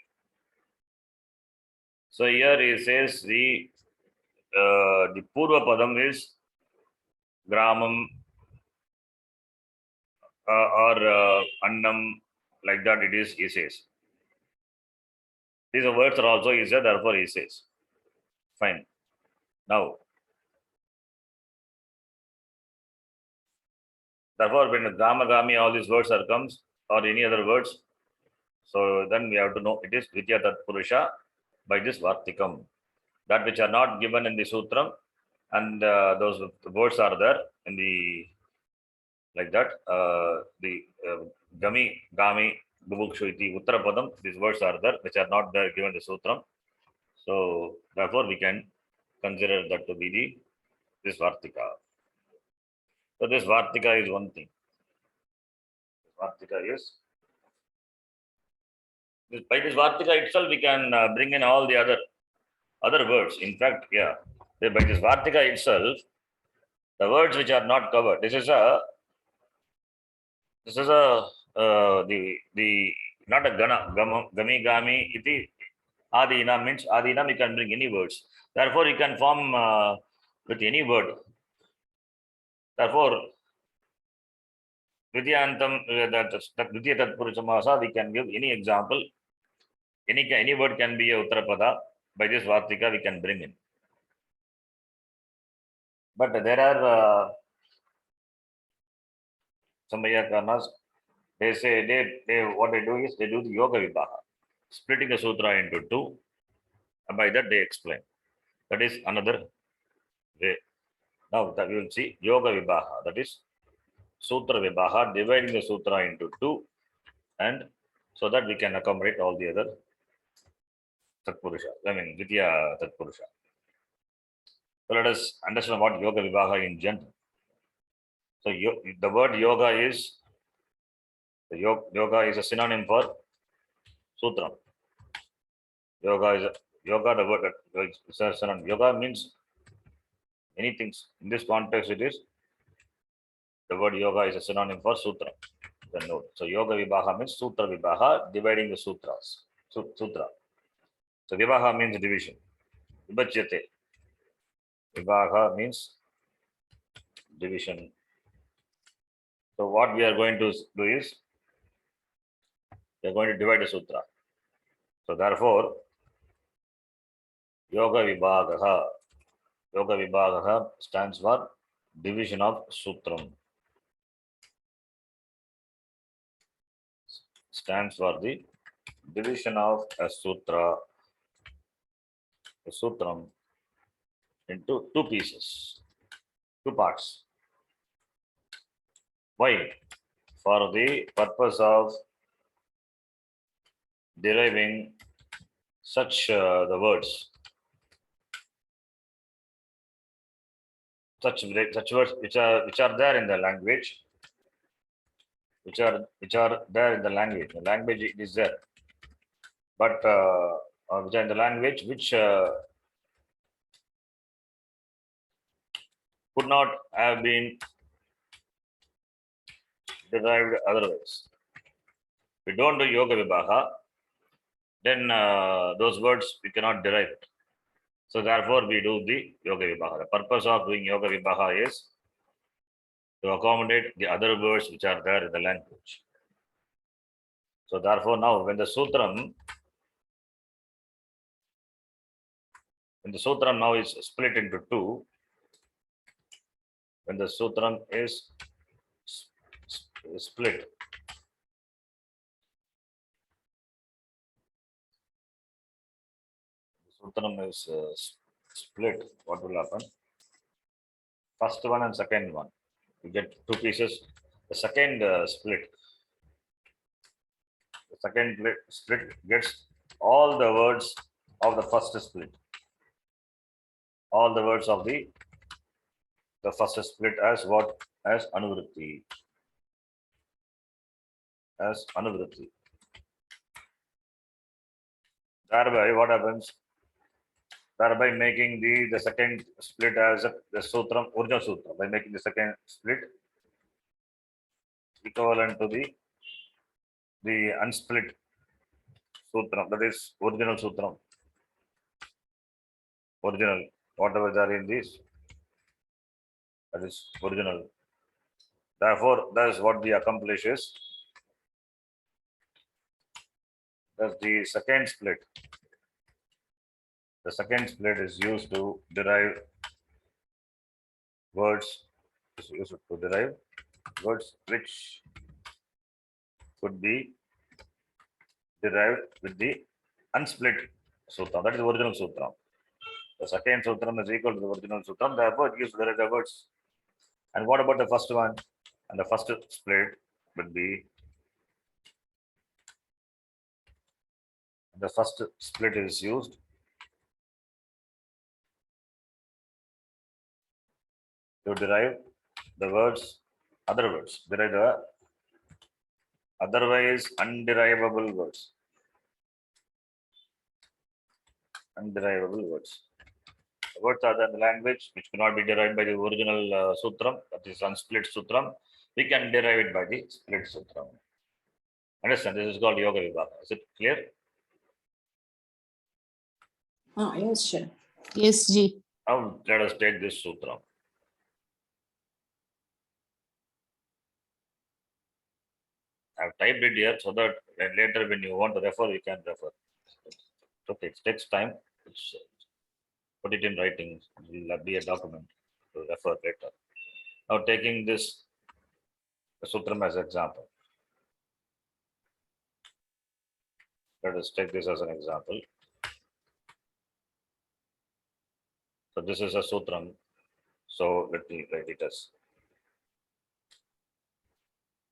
So here he says the Purva Padam is Gramam or Annam, like that it is, he says. These words are also he said, therefore he says. Fine. Now, therefore, when Gama Gami, all these words are comes, or any other words, so then we have to know it is Vidya Tat Purusha by this Vartikam. That which are not given in the Sutram, and those words are there in the, like that, the Gami, Gami, Bubukshu iti, Uttarapadam, these words are there, which are not there given in the Sutram. So, therefore, we can consider that to be this Vartika. So, this Vartika is one thing. Vartika is, by this Vartika itself, we can bring in all the other words. In fact, yeah, by this Vartika itself, the words which are not covered. This is a the not a gami gami iti adina means adina, you can bring any words. Therefore, you can form with any word. Therefore, Vidyantam Vidya Tatpurushamasa, we can give any example. Any word can be a Uttarapada. By this Vartika, we can bring in. But there are some Vaiyakanas, they say they what they do is they do the Yoga Vibaha, splitting the sutra into two, and by that they explain. That is another way. Now that we will see Yoga Vibaha, that is Sutra Vibaha, dividing the sutra into two, and so that we can accommodate all the other Tatpurusha, Vidya Tatpurusha. So let us understand what Yoga Vibaha in general. So the word yoga is a synonym for sutra. The word is a synonym. Yoga means many things. In this context, it is the word yoga is a synonym for sutra. Then note. So yoga vibaha means sutra vibaha, dividing the sutras. Sutra. So vibaha means division. Vibhajyate. Vibaha means division. So what we are going to do is we are going to divide the sutra. So therefore, Yoga Vibhagaha stands for division of Sutram. Stands for the division of a Sutram into two pieces, two parts. Why? For the purpose of deriving such the words such words which are there in the language, which are there in the language. The language it is there, but which are in the language which could not have been derived otherwise. If we don't do yoga vibaha, then those words we cannot derive it. So therefore, we do the yoga vibaha. The purpose of doing yoga vibaha is to accommodate the other words which are there in the language. So therefore, now when the sutram now is split into two, when the sutram is split, sutram is split, what will happen? First one and second one, you get two pieces. The second split gets all the words of the first split, all the words of the first split as what? As anuvritti. As anuvritti. Thereby, what happens? Thereby making the second split as the sutram, original sutra, by making the second split equivalent to the unsplit sutram, that is original sutram. Original, whatever there in this, that is original. Therefore, that is what the accomplish is. That's the second split. The second split is used to derive words, which could be derived with the unsplit sutra. That is the original sutra. The second sutram is equal to the original sutram. Therefore, it gives the words. And what about the first one? And the first split would be, the first split is used to derive the words, other words, derive the otherwise underivable words. Underivable words. The words are there in the language which cannot be derived by the original sutram, that is unsplit sutram. We can derive it by the split sutram. Understand? This is called yoga vibaha. Is it clear? Yes, sure. Yes, Ji. Now let us take this sutram. I've typed it here so that later when you want to refer, you can refer. Okay, it takes time. Put it in writing. It will be a document to refer later. Now taking this sutram as example. Let us take this as an example. So this is a sutram. So let me write it as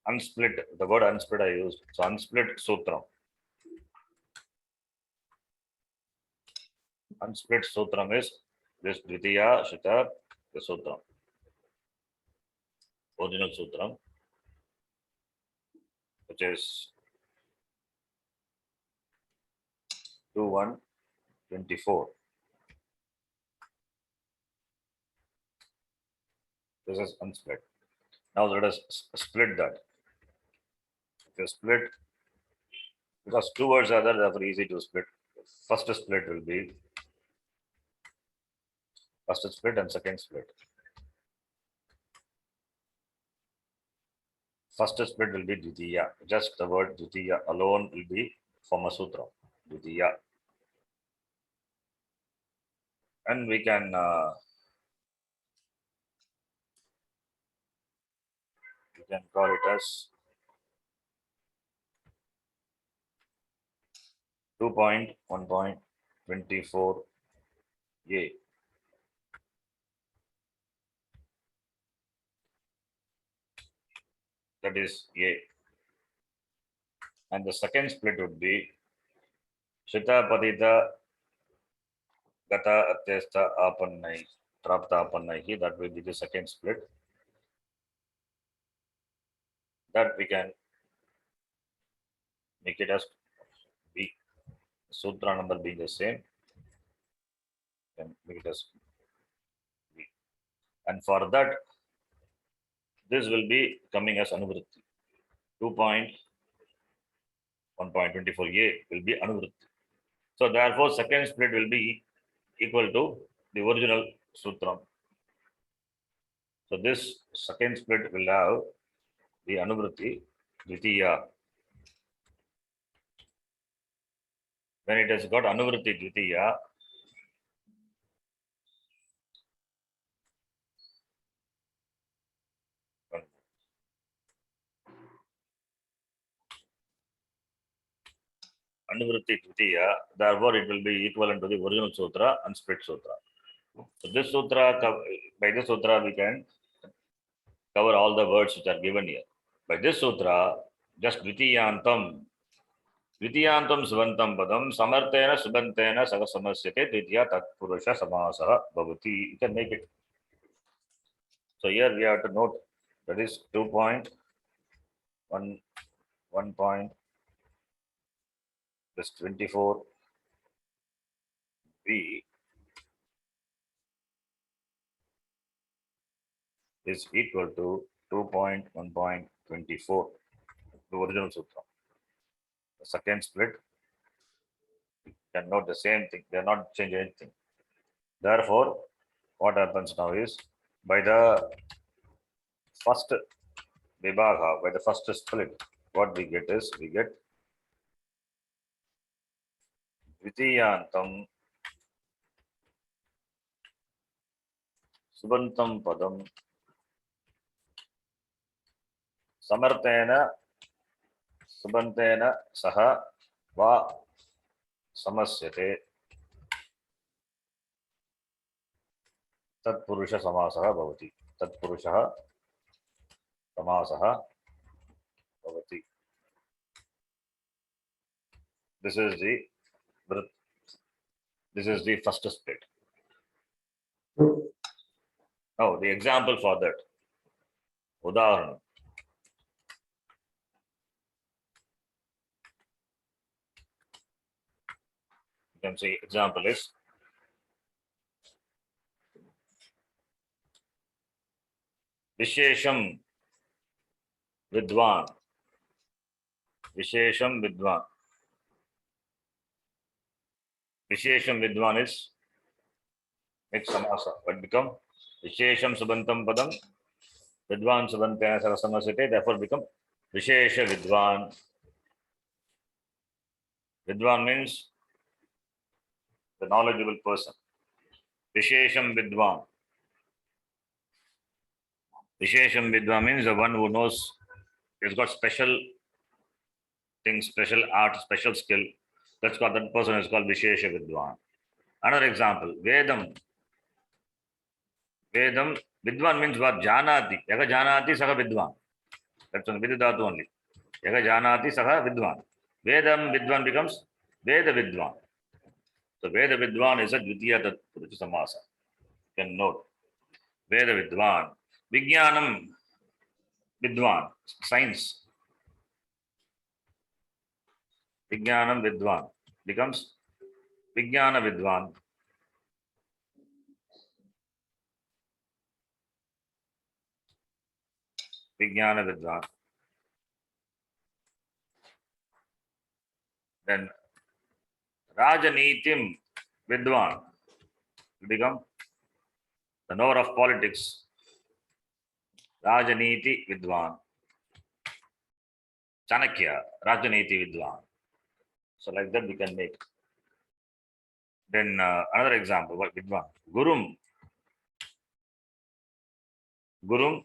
unsplit. The word unsplit I used. So unsplit sutram. Unsplit sutram is this Dvitiya Shita, the sutram. Original sutram, which is 2.1.24. This is unsplit. Now let us split that. If you split, because two words are there, therefore easy to split. First split will be first split and second split. First split will be Dvitiya. Just the word Dvitiya alone will be from a sutra. Dvitiya. And we can call it as 2.1.24a. That is A. And the second split would be Shita Padita Gata Atyasta Apannai. Praptapannahi, that will be the second split. That we can make it as B. Sutra number being the same, can make it as B. And for that, this will be coming as Anuvritti. 2.1.24a will be Anuvritti. So therefore, second split will be equal to the original Sutram. So this second split will have the Anuvritti Dvitiya. When it has got Anuvritti Dvitiya, Anuvritti Dvitiya, therefore it will be equivalent to the original Sutra and split Sutra. So this Sutra, by this Sutra we can cover all the words which are given here. By this Sutra, just Dvitiyantam Subantam Padam, Samartena Subantena Sagasamasate, Dvitiya Tatpurusha Samasa Bhavati. You can make it. So here we have to note that is 2.1 point plus 24 B is equal to 2.1.24, the original Sutra. The second split, you can note the same thing, they are not changing anything. Therefore, what happens now is, by the first Vibhaga, by the first split, what we get is, we get Dvitiyantam Subantam Padam Samartena Subantena Saha Va Samasyate Tatpurusha Samasaha Bhavati. Tatpurusha Samasaha Bhavati. This is the first split. Now the example for that. Udaharanam. You can see example is Vishesham Vidwan. Vishesham Vidwan. Vishesham Vidwan is next samasa. What become? Vishesham Subantam Padam. Vidwan Subantena Sarasamasite. Therefore become Vishesha Vidwan. Vidwan means the knowledgeable person. Vishesham Vidwan. Vishesham Vidwan means the one who knows, has got special things, special art, special skill. That's called, that person is called Vishesha Vidwan. Another example, Vedam. Vedam, Vidwan means what? Janati. Yaga Janati Saha Vidwan. That's on Vididhatu only. Yaga Janati Saha Vidwan. Vedam Vidwan becomes Veda Vidwan. So Veda Vidwan is a Dvitiya Tatpurusha Samasa. You can note. Veda Vidwan. Vijnanam Vidwan. Science. Vijnanam Vidwan becomes Vijnana Vidwan. Vijnana Vidwan. Then Rajanitim Vidwan will become the knower of politics. Rajaniti Vidwan. Chanakya, Rajaniti Vidwan. So like that we can make. Then another example, what Vidwan? Gurum. Gurum.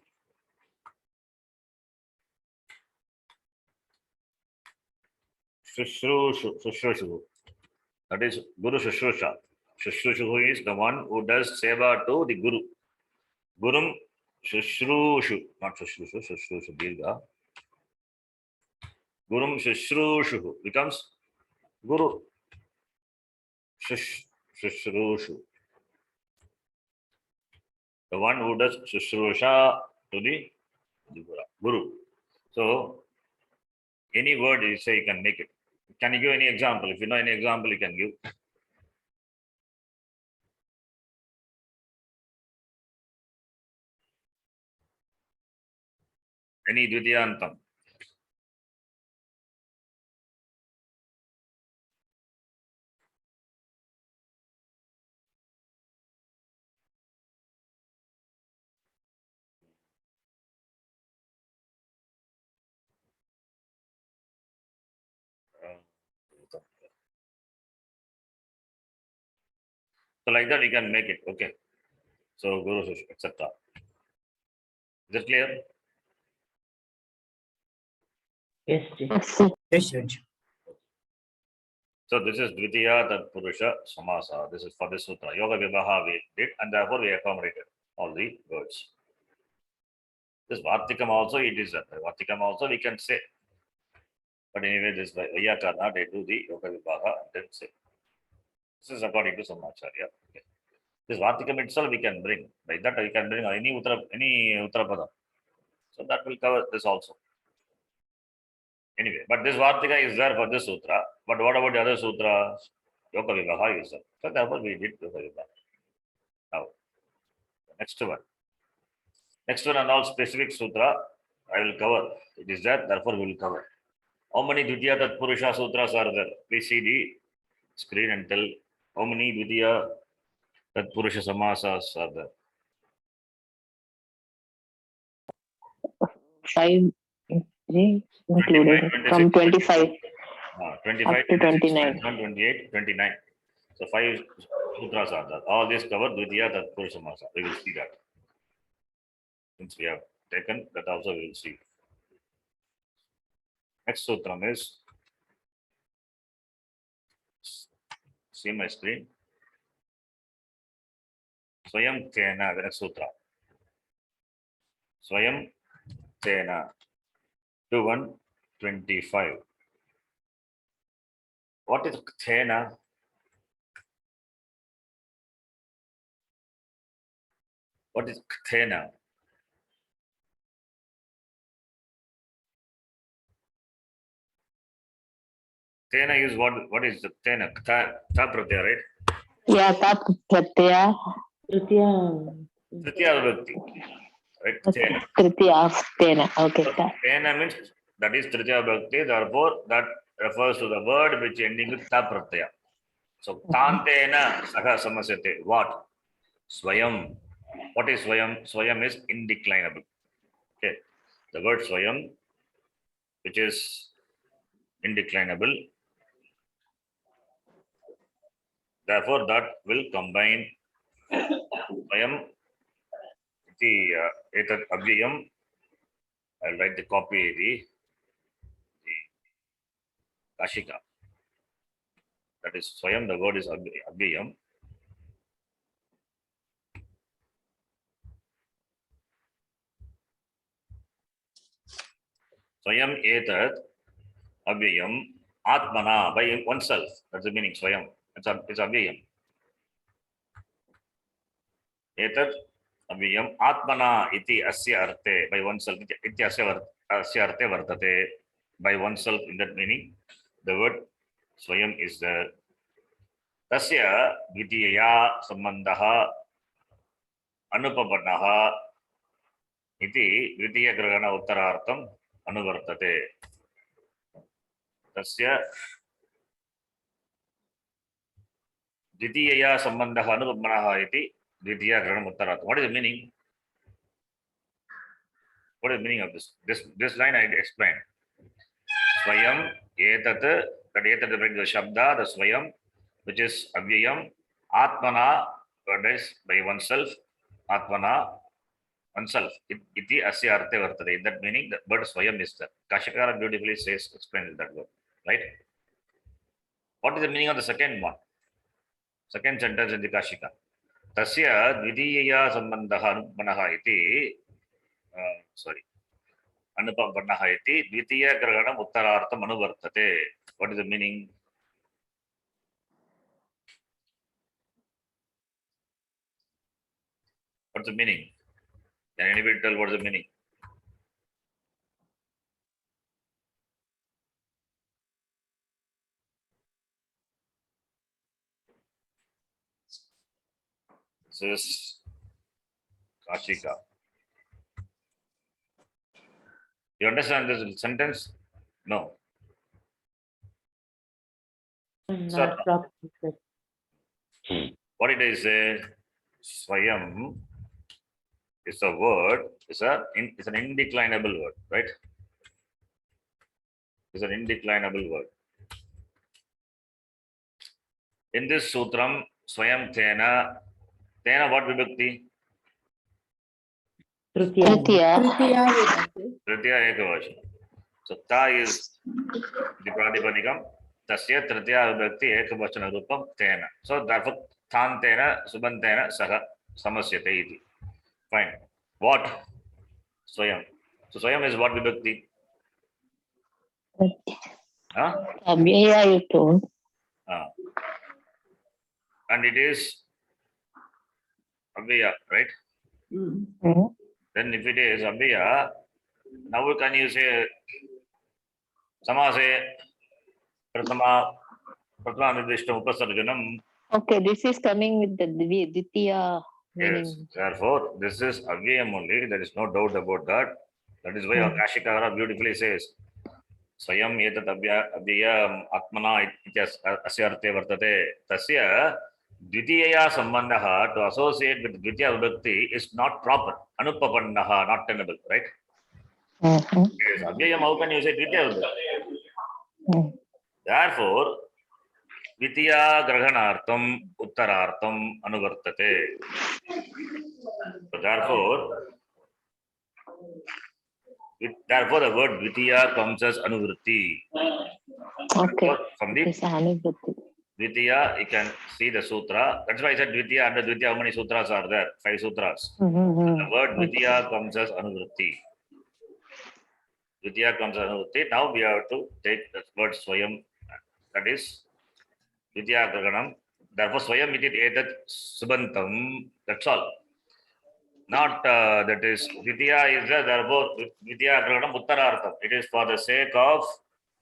Shushrushu. That is Guru Shushrusha. Shushrushu is the one who does seva to the Guru. Gurum Shushrushu. Not Shushrushu, Shushrushu Dirga. Gurum Shushrushu becomes Guru. Shushrushu. The one who does Shushrusha to the Guru. So, any word you say, you can make it. Can you give any example? If you know any example, you can give. Any Dvitiyantam. So like that you can make it. Okay. So Guru, etc. Is it clear? Yes, Ji. Yes, Judge. So this is Dvitiya Tatpurusha Samasa. This is for this sutra. Yoga Vivaha we did, and therefore we accommodated all the words. This Vartikam also it is that. Vartikam also we can say. But anyway, this Vyakarna, they do the Yoga Vivaha and then say. This is according to Samacharya. Okay. This Vartikam itself we can bring. By that we can bring any Uttarapada. So that will cover this also. Anyway, but this Vartika is there for this sutra. But what about the other sutras? Yoga Vivaha is there. So therefore we did Yoga Vivaha. Now, next one. Next one and all specific sutra I will cover. It is there, therefore we will cover. How many Dvitiya Tatpurusha sutras are there? Please see the screen and tell how many Dvitiya Tatpurusha Samasas are there. 5 Ji, included 25, from 26, 25 25, up to 29. 28, 29. So 5 sutras are there. All this covered Dvitiya Tatpurusha Samasa. We will see that. Since we have taken that also we will see. Next sutram is, see my screen. Swayam Tena, the next sutra. Swayam Tena, 2125. What is Tena? What is Tena? Tena is what is the Tena? Ta pratyaya, right? Yeah, Tat Pratyaya. Tritiya. Tritiya Vibhakti. Right? Tena. Tritiya Tena. Okay. So, Tena means that is Tritiya Vibhakti, therefore that refers to the word which ending with Ta pratyaya. So Tantena Saha Samasyate. What? Swayam. What is Swayam? Swayam is indeclinable. Okay. The word Swayam, which is indeclinable, therefore that will combine Swayam, the etat avyayam. I'll write the copy, the Kashika. That is Swayam, the word is avyayam. Swayam etat avyayam atmana, by oneself. That's the meaning, Swayam. It's avyayam. Etat avyayam atmana iti asya arte, by oneself. Iti asya arte vartate, by oneself. In that meaning, the word Swayam is there. Tasya dvitiya sambandhaha anupapannah iti dvitiya grahana uttarartham anuvartate. Tasya dvitiya sambandhaha anupapannah iti dvitiya grahana uttarartham. What is the meaning? What is the meaning of this? This line I explained. Swayam etat, that etat brings the shabda, the Swayam, which is avyayam, atmana, that is by oneself, atmana, oneself. Iti asya arte vartate. In that meaning, the word Swayam is there. Kashikara beautifully says, explains that word. Right? What is the meaning of the second one? Second sentence in the Kashika. Tasya dvidiya sambandhaha anupamannah iti, sorry, anupamannah iti dvitiya grahanam uttarartham anuvartate. What is the meaning? What's the meaning? Can anybody tell what's the meaning? This is Kashika. You understand this sentence? No. Sir. Not properly, sir. What it is, Swayam is a word, it's an indeclinable word, right? It's an indeclinable word. In this sutram, Swayam Tena what vibhakti? Tritiya. Tritiya. Tritiya Vibhakti. Tritiya Ekavachana. So ta is the Pradipadikam. Tasya Tritiya Vibhakti Ekavachana Rupam Tena. So therefore, Thantena Subantena Saha Samasyate iti. Fine. What? Swayam. So Swayam is what vibhakti? Huh? Abhyaya you told. And it is Abhyaya, right? Mm. Mhm. Then if it is Abhyaya, now can you say Samase Pratama Nidishtam Upasarjanam? Okay, this is coming with the Ditya meaning. Yes. Therefore, this is Avyayam only. There is no doubt about that. That is why Akashikara beautifully says, Swayam etat abhyayam atmana asya arte vartate. Tasya dvitiyaya sambandhaha to associate with dvitiya vibhakti is not proper. Anupapannaha, not tenable, right? Mhm. Yes. Abhyayam, how can you say dvitiya vibhakti? Mhm. Therefore, dvitiya grahanartam uttarartam anuvartate. So therefore, the word dvitiya comes as anuvritti. Okay. From the This is Anubhuti. dvitiya, you can see the sutra. That's why I said dvitiya. Under dvitiya, how many sutras are there? 5 sutras. Mhm. The word dvitiya comes as anuvritti. Dvitiya comes as anuvritti. Now we have to take the word swayam. That is dvitiya grahanam. Therefore, swayam iti etat subantam. That's all. Not that is Vidya is therefore Vidya Grahanam Uttarartham. It is for the sake of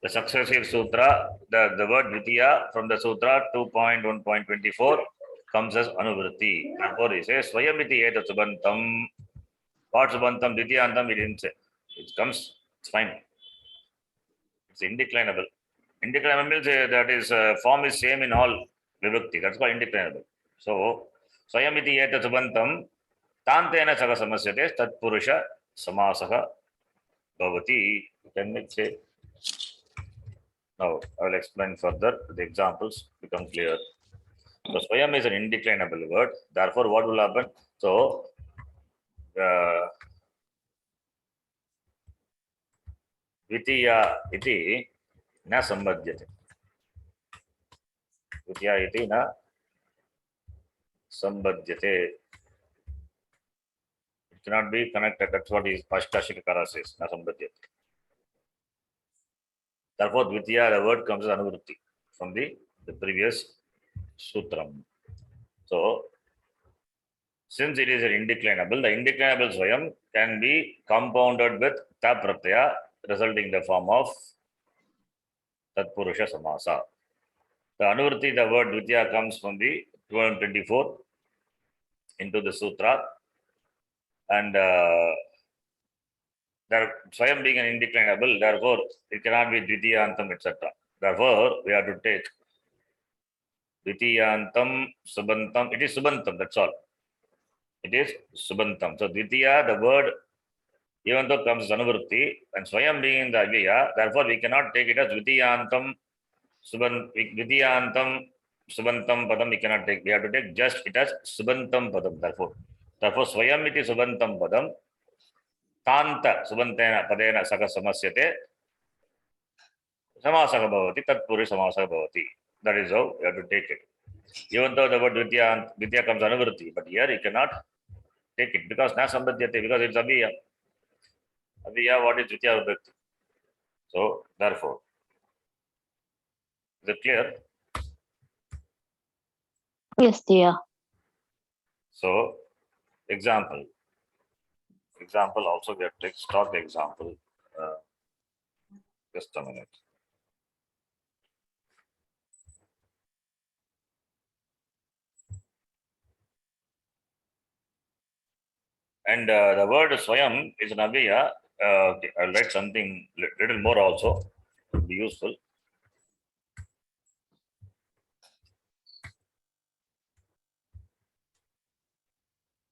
the successive sutra. The word Vidya from the sutra 2.1.24 comes as Anuvritti. Therefore, he says Swayamiti Eta Subantam. What Subantam Vidyantam? We didn't say. It comes, it's fine. It's indeclinable. Indeclinable means that is form is same in all vibhakti. That's called indeclinable. So Swayamiti Eta Subantam. तान्तेन सह समस्यते तत्पुरुष समासः भवति. Can it say? Now I will explain further. The examples become clear. So swayam is an indeclinable word. Therefore, what will happen? So Vitiya iti na sambhadyate. Vitiya iti na sambhadyate. Cannot be connected. That's what is Ashkashikara says. Na sambhadyate. Therefore, Dvitiya, the word comes as Anuvritti from the previous sutram. So, since it is an indeclinable, the indeclinable swayam can be compounded with ta pratyaya, resulting in the form of tatpurusha samasa. The Anuvritti, the word Dvitiya comes from the 224 into the sutra, and swayam being an indeclinable, therefore it cannot be Dvitiyantam, etc. Therefore, we have to take Dvitiyantam, Subantam. It is Subantam, that's all. It is Subantam. So Dvitiya, the word, even though comes as Anuvritti, and Swayam being in the Avyaya, therefore we cannot take it as Dvitiyantam, Dvitiyantam, Subantam Padam, we cannot take. We have to take just it as Subantam Padam, therefore. Therefore, Swayam iti Subantam Padam, Tanta Subantena Padena Saka Samasyate, Samasaka Bhavati, Tatpuri Samasaka Bhavati. That is how we have to take it. Even though the word Dvitiya comes Anuvritti, but here you cannot take it because na sambhadyate, because it's Abhiya. Abhiya, what is Dvitiya Vibhakti? So, therefore, is it clear? Yes, dear. So, Example. Example also we have to take stock example. Just a minute. And the word Swayam is an Abhyaya. Okay, I'll write something little more also. It will be useful.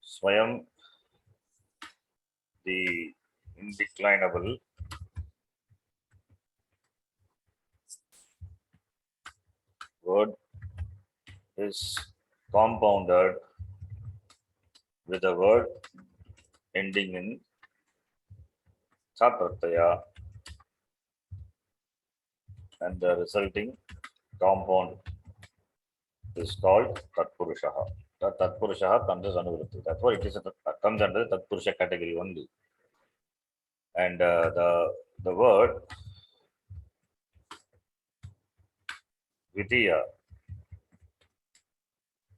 Swayam, the indeclinable word is compounded with a word ending in Cha Pratyaya, and the resulting compound is called Tatpurushaha. The Tatpurushaha comes as Anuvritti. That's why it is comes under the Tatpurusha category only. And the word Vidya,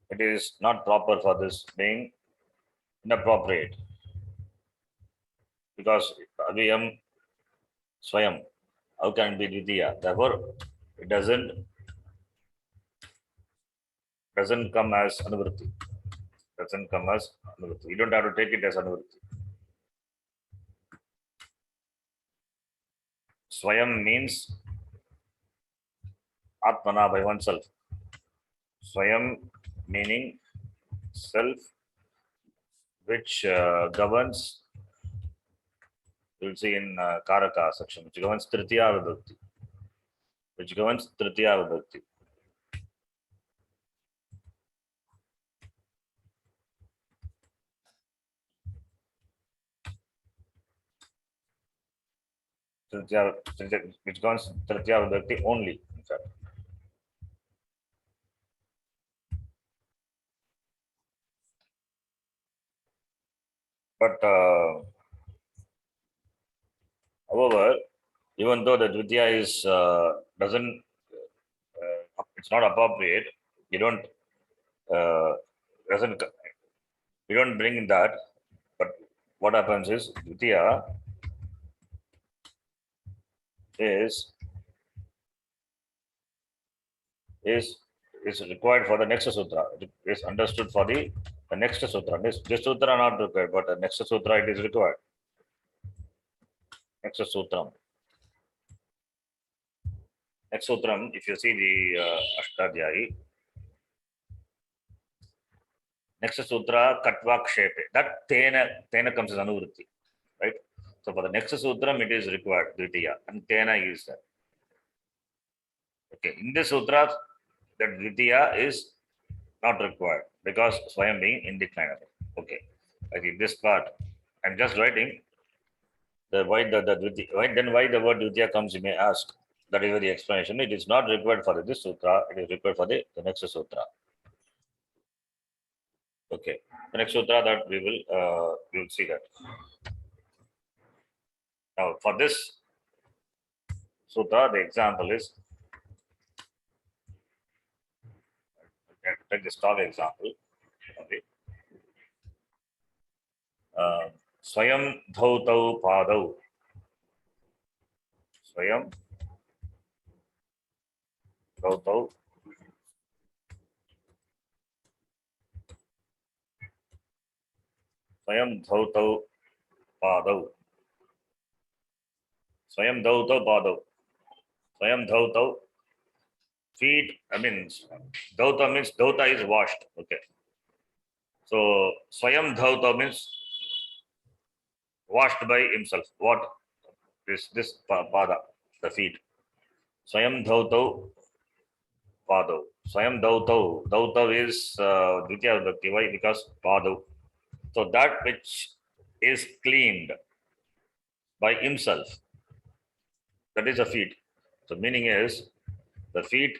it is not proper for this being inappropriate, because Aviyam Swayam, how can it be Vidya? Therefore, it doesn't come as Anuvritti. Doesn't come as Anuvritti. You don't have to take it as Anuvritti. Swayam means Atmana, by oneself. Swayam meaning self, which governs, you'll see in Karaka section, which governs Tritiya Vibhakti. Which governs Tritiya Vibhakti. Which governs Tritiya Vibhakti only, in fact. But however, even though the Dvitiya is doesn't, it's not appropriate, you don't doesn't you don't bring that. But what happens is Dvitiya is required for the next sutra. It is understood for the next sutra. This sutra not required, but the next sutra it is required. Next sutra. Next sutram, if you see the Ashtadhyayi, next sutra Katvakshepe, that tena comes as Anuvritti, right? So for the next sutram it is required, Dvitiya, and tena is that. Okay, in this sutra, that Dvitiya is not required because Swayam being indeclinable. Okay, I think this part I'm just writing why the Dvitiya, why the word Dvitiya comes, you may ask. That is the explanation. It is not required for this sutra, it is required for the next sutra. Okay, the next sutra that we will see that. Now for this sutra, the example is, take the stock example. Okay. Swayam dhautau padau. Swayam dhautau Swayam dhautau padau. Swayam dhautau padau. Swayam dhautau, feet, I mean, dhauta means dhauta is washed. Okay. So Swayam dhauta means washed by himself. What is this pada, the feet? Swayam dhautau padau. Swayam dhautau. Dhautau is Dvitiya Vibhakti. Why? Because padau. So that which is cleaned by himself, that is the feet. So meaning is the feet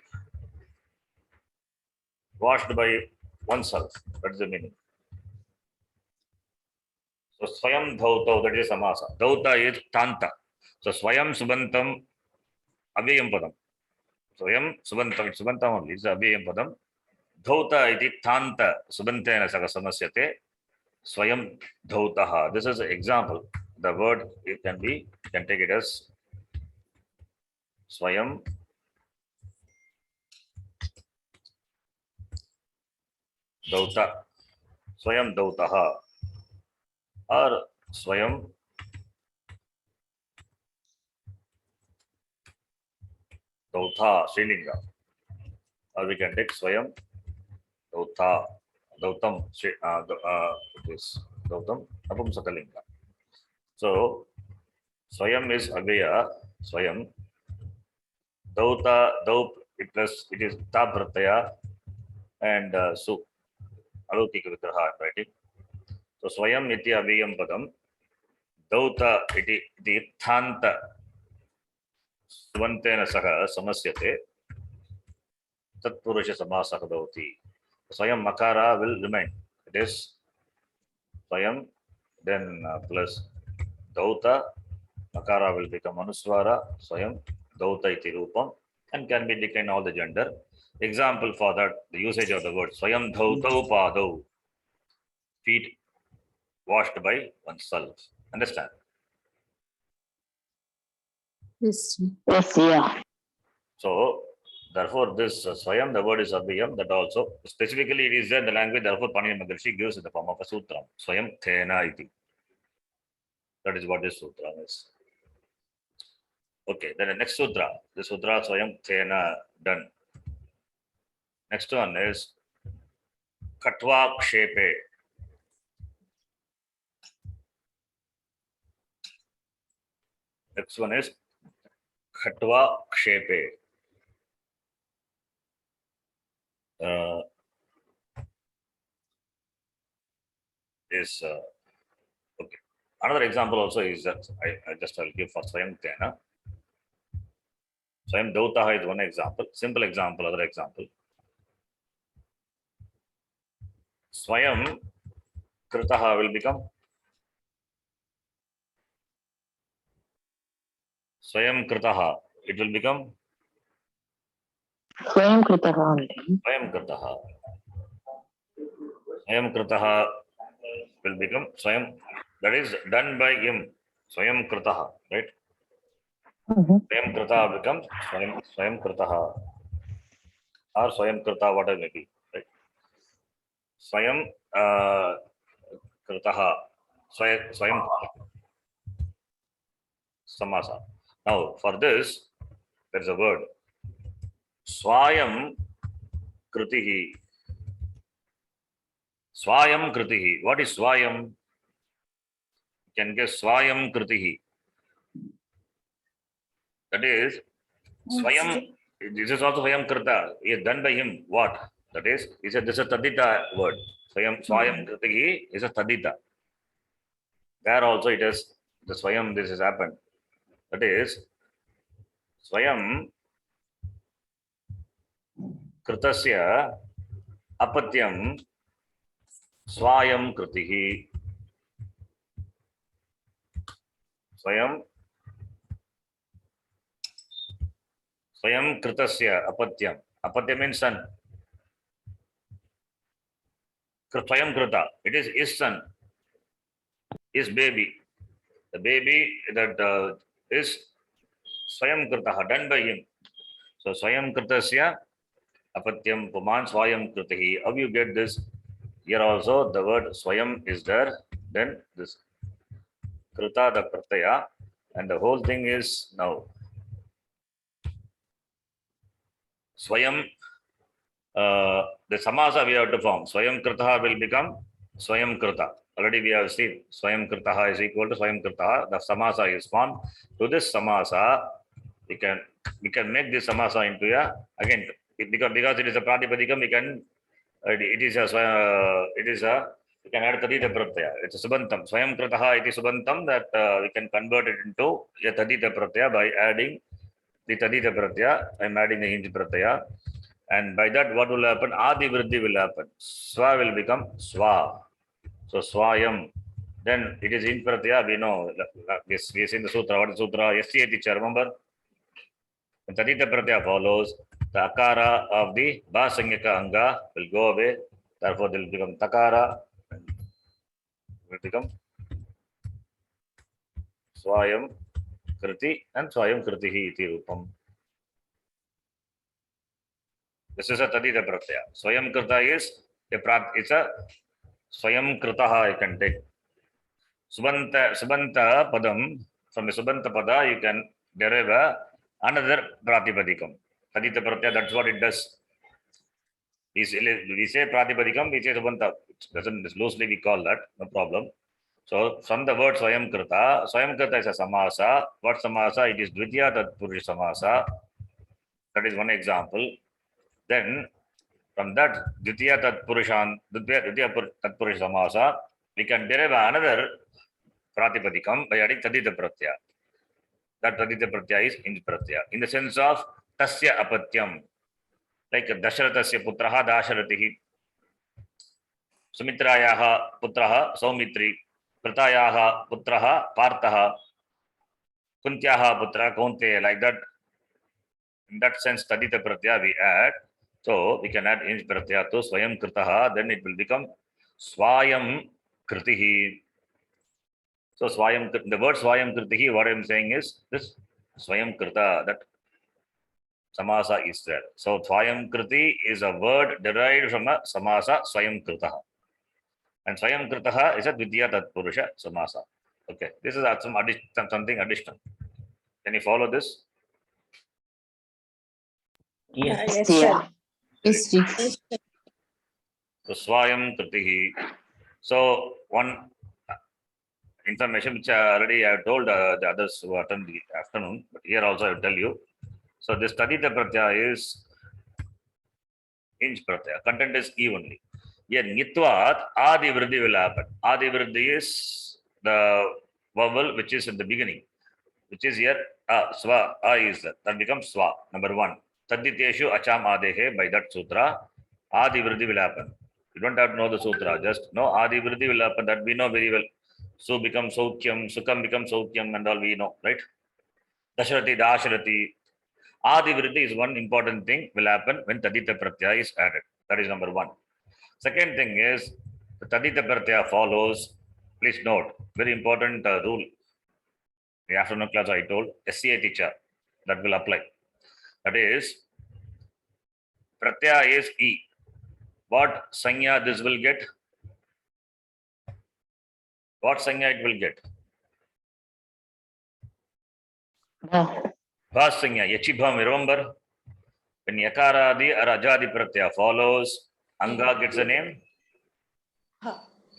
washed by oneself. That is the meaning. So Swayam dhautau, that is samasa. Dhauta is tanta. So Swayam subantam avyayam padam. Swayam subantam, it's subantam only, it's avyayam padam. Dhauta iti tanta subantena saga samasyate. Swayam Dhautaha. This is an example. The word it can be, you can take it as Swayam Dauta. Swayam Dautaha or Swayam Dautha Srilinga. Or we can take Swayam Dautha Dautam this Dautam Napumsakalinga. So Swayam is Agaya, Swayam. Dauta, Daup, it is Ta Pratyaya and Su. Alokika Vigraha, I'm writing. So Swayam iti Aviyam Padam. Dauta iti Thanta Svantena Saha Samasyate. Tatpurusha Samasaka Dauti. Swayam Makara will remain. It is Swayam, then plus Dauta. Makara will become Anuswara, Swayam, Dauta iti Rupam, and can be declined all the gender. Example for that, the usage of the word Swayam Dhautau Padau, feet washed by oneself. Understand? Yes. Yes, yeah. So, therefore, this Swayam, the word is Abhiyam, that also specifically it is there in the language, therefore, Panini Maharishi gives in the form of a sutra. Swayam Thena iti. That is what this sutra is. Okay, then the next sutra, the sutra Swayam Thena, done. Next one is Katva Kshepe. Next one is Khatva Kshepe. Okay. Another example also is that I just will give for Swayam Tena. Swayam Dautaha is one example. Simple example, other example. Swayam Kritaha will become Swayam Kritaha. It will become Swayam Kritaha only. Swayam Kritaha. Swayam Kritaha will become Swayam. That is done by him. Swayam Kritaha, right? Swayam Kritaha becomes Swayam Kritaha or Swayam Krita, whatever may be, right? Swayam Kritaha. Swayam Samasa. Now, for this, there is a word. Swayam Kritihi. Swayam Kritihi. What is Swayam? You can guess Swayam Kritihi. That is Swayam. This is also Swayam Krita. Is done by him. What? That is, he said this is a Tadita word. Swayam Kritihi is a Tadita. There also it is the Swayam, this has happened. That is Swayam Kritasya Apatyam Swayam Kritihi. Swayam Kritasya Apatyam. Apatyam means son. Swayam Krita. It is his son, his baby. The baby that is Swayam Kritaha, done by him. So Swayam Kritasya Apatyam Puman Swayam Kritihi. How you get this? Here also the word Swayam is there. Then this Krita, the Pratyaya, and the whole thing is now Swayam. The Samasa we have to form. Swayam Kritaha will become Swayam Krita. Already we have seen Swayam Kritaha is equal to Swayam Kritaha. The Samasa is formed. To this Samasa, we can make this Samasa into a, again, because it is a Pratipadikam, we can we can add Tadita Pratyaya. It's a Subantam. Swayam Kritaha iti Subantam, that we can convert it into a Tadita Pratyaya by adding the Tadita Pratyaya. I'm adding the Hinji Pratyaya. And by that, what will happen? Adi Vriddhi will happen. Swa will become Swa. So Swayam. Then it is in Pratyaya. We know, we have seen the Sutra. What is Sutra? Yasya teacher, remember? When Tadita Pratyaya follows, the Akara of the Basanyaka Anga will go away. Therefore, they will become Takara. will become Swayam Kriti and Swayam Kritihi iti rupam. This is a Tadita Pratyaya. Swayam Krita is it's a Swayam Kritaha you can take. Subanta Padam, from the Subanta Pada you can derive another Pratipadikam. Tadita Pratyaya, that's what it does. We say Pratipadikam, we say Subanta. It doesn't loosely we call that, no problem. So from the word Swayam Krita is a samasa. What samasa? It is Dvitiya Tatpurusha samasa. That is one example. Then from that Dvitiya Tatpurusha samasa, we can derive another Pratipadikam by adding Tadita Pratyaya. That Tadita Pratyaya is Inj Pratyaya. In the sense of Tasya Apatyam. Like Dasharathasya Putraha Dasharatihi. Sumitrayaha Putraha Saumitri. Pratayaha Putraha Parthaha. Kuntyaha Putra Kaunteya. Like that. In that sense, Tadita Pratyaya we add. So we can add Inj Pratyaya to Swayam Kritaha. Then it will become Swayam Kritihi. So Swayam, the word Swayam Kritihi, what I am saying is this Swayam Krita, that samasa is there. So Swayam Kriti is a word derived from a samasa Swayam Kritaha. And Swayam Kritaha is a Dvitiya Tatpurusha samasa. Okay, this is something additional. Can you follow this? Yes. Yes, sir. Yes, Ji. So Swayam Kritihi. So one information which already I have told the others who attend the afternoon, but here also I will tell you. So this Tadita Pratyaya is Inj Pratyaya. Content is E only. Here Nitvat Adi Vriddhi will happen. Adi Vriddhi is the vowel which is in the beginning, which is here Swa. Is that. That becomes Swa. Number one. Taditeshu Acham Adehe, by that sutra, Adi Vriddhi will happen. You don't have to know the sutra, just know Adi Vriddhi will happen. That we know very well. Su becomes Saukyam, Sukam becomes Saukyam, and all we know, right? Dasharati, Dasharati. Adi Vriddhi is one important thing will happen when Tadita Pratyaya is added. That is number one. Second thing is the Tadita Pratyaya follows. Please note, very important rule. The afternoon class I told, SCA teacher, that will apply. That is, Pratyaya is E. What Sanya this will get? What Sanya it will get? Bhas Sanya, Yachibham, remember? When Yakaradi or Ajadi Pratyaya follows, Anga gets a name?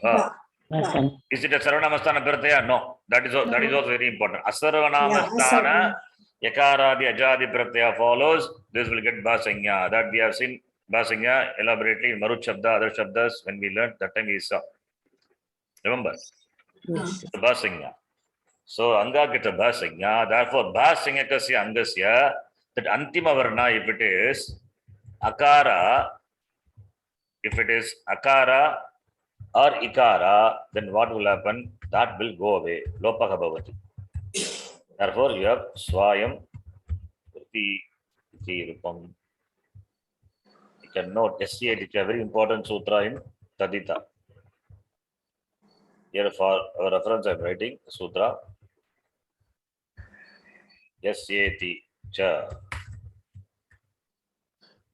Vasan. Is it a Sarvanamasthana Pratyaya? No. That is also very important. Asarvanamasthana, Yakaradi, Ajadi Pratyaya follows, this will get Bhasanya. That we have seen Bhasanya elaborately in Marut Shabda, other Shabdas, when we learned that time we saw. Remember? Yes. Bhasanya. So Anga gets a Bhasanya. Therefore, Bhasanyakasya Angasya, that Antima Varna, if it is Akara, or Ikara, then what will happen? That will go away. Lopaka Bhavati. Therefore, you have Swayam Kriti Rupam. You can note SCA, which is a very important sutra in Tadita. Here for our reference, I am writing sutra. SCA cha.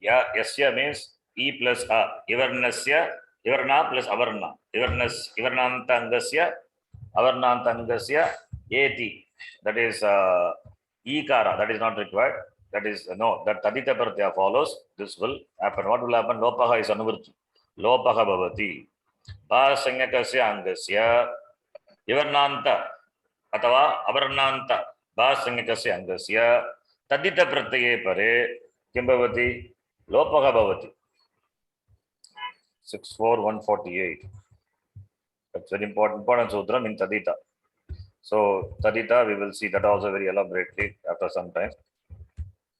Yeah, Yasya means E plus A. Ivarnasya, Ivarna plus Avarna. Ivarnantangasya, Avarnantangasya, Eti. That is Ikara. That is not required. That is no. That Tadita Pratyaya follows. This will happen. What will happen? Lopaha is Anuvrti. Lopaha Bhavati. Bhasanyakasya Angasya, Ivarnanta Atava Avarnanta Bhasanyakasya Angasya, Tadita Pratyaye Pare, Kim Bhavati? Lopaha Bhavati. 64148. That's very important sutra in Tadita. So Tadita, we will see that also very elaborately after some time.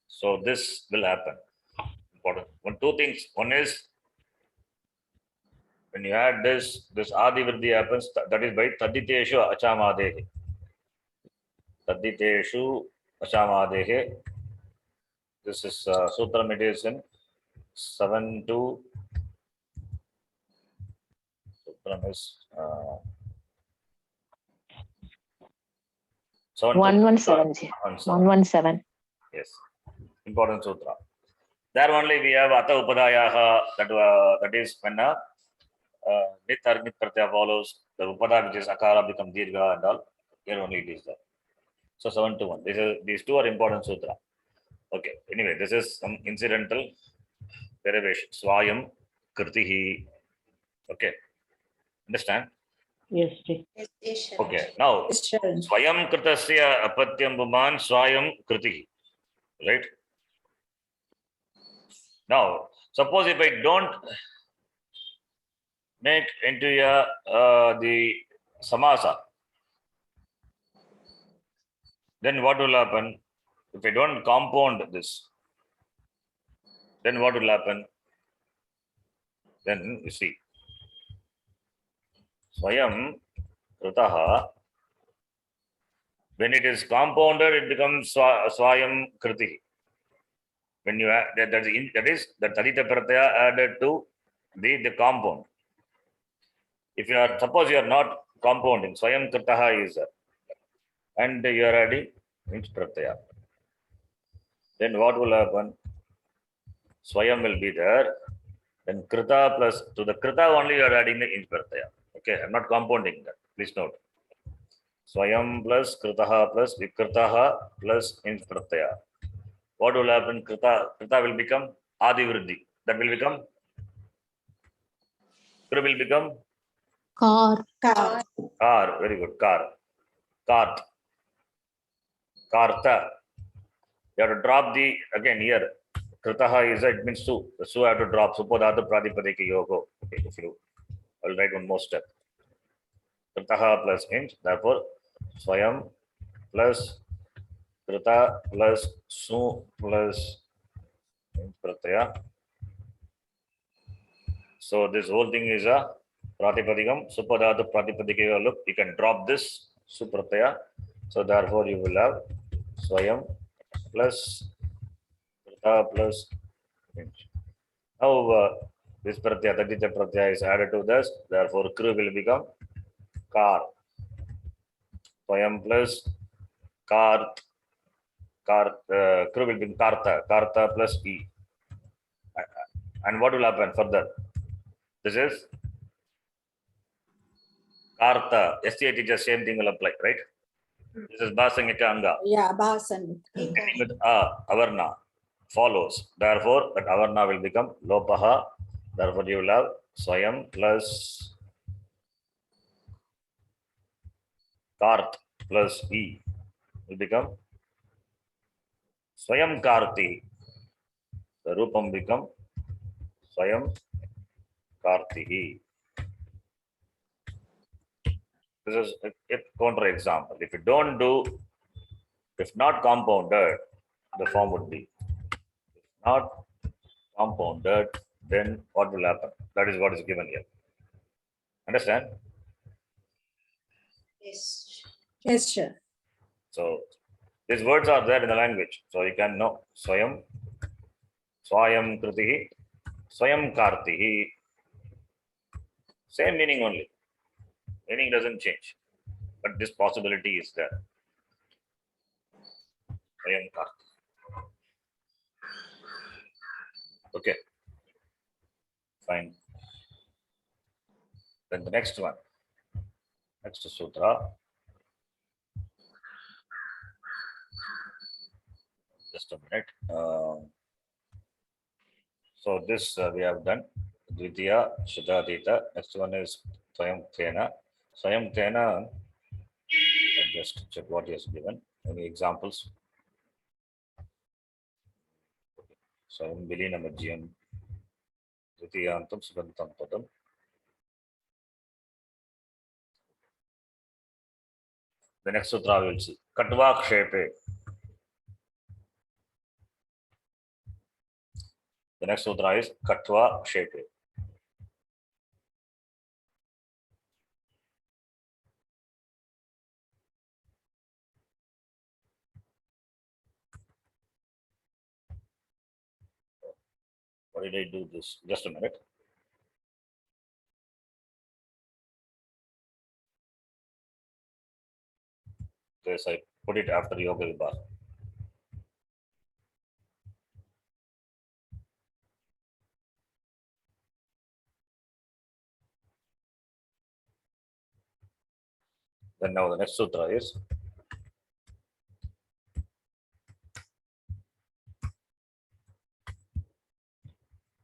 So this will happen. Important. Two things. One is when you add this Adi Vriddhi happens, that is by Taditeshu Achamadehe. Taditeshu Achamadehe. This is Sutra meditation 7.2. Sutram is 117. ji. 117. Yes, important sutra. There only we have Ata Upadayaha, that is when Nit or Nit Pratyaya follows, the Upada which is Akara become Dirgha and all. Here only it is there. So 7 to 1. These two are important sutra. Okay, anyway, this is some incidental derivation. Swayam Kritihi. Okay, understand? Yes, Ji. Okay, now Yes, Sharon. Swayam Kritasya Apatyam Buman Swayam Kritihi. Right? Now, suppose if I don't make into the samasa, then what will happen? If I don't compound this, then what will happen? Then you see, Swayam Kritaha, when it is compounded, it becomes Swayam Kriti. When you add that is the Tadita Pratyaya added to the compound. If you are, suppose you are not compounding, Swayam Kritaha is there, and you are adding inch Pratyaya, then what will happen? Swayam will be there, then Krita plus, to the Krita only you are adding the inch Pratyaya. Okay, I am not compounding that, please note. Swayam plus Kritaha plus Vikritaha plus inch Pratyaya. What will happen? Krita will become Adi Vriddhi. That will become, Kru will become Car. Kar. Very good. Kar. Kart. Karta. You have to drop the, again here, Kritaha is, it means Su. The Su have to drop. Supodhatu Pradipadika Yogo. Okay, if you, I'll write one more step. Kritaha plus inch. Therefore, Swayam plus Krita plus Su plus inch Pratyaya. So this whole thing is a Pratipadikam, Supadhatu Pratipadika. Look, you can drop this Supratyaya. So therefore you will have Swayam plus Krita plus inch. Now this Pratyaya, Tadita Pratyaya is added to this. Therefore Kru will become Kar. Swayam plus Kart. Kru will become Karta. Karta plus E. And what will happen further? This is Karta. STA teacher, same thing will apply, right? This is Basangika Anga. Yeah, Basan. With Avarna follows. Therefore, that Avarna will become Lopaha. Therefore, you will have Swayam plus Kart plus E will become Swayam Karti. The Rupam become Swayam Kartihi. This is a counter example. If you don't do, if not compounded, the form would be. If not compounded, then what will happen? That is what is given here. Understand? Yes, sure. So these words are there in the language. So you can know Swayam, Swayam Kritihi, Swayam Kartihi. Same meaning only. Meaning doesn't change. But this possibility is there. Swayam Karti. Okay. Fine. Then the next one. Next sutra. Just a minute. So this we have done. Dvitiya, Shudadita. Next one is Swayam Tena. Swayam Tena. Just check what he has given. Any examples? Swayam Vilina Majyam. Dvitiyantam Subantam Padam. The next sutra we will see. Katva Kshepe. The next sutra is Katva Kshepe. Why did I do this? Just a minute. Yes, I Put it after yoga vibhasa. Then now the next sutra is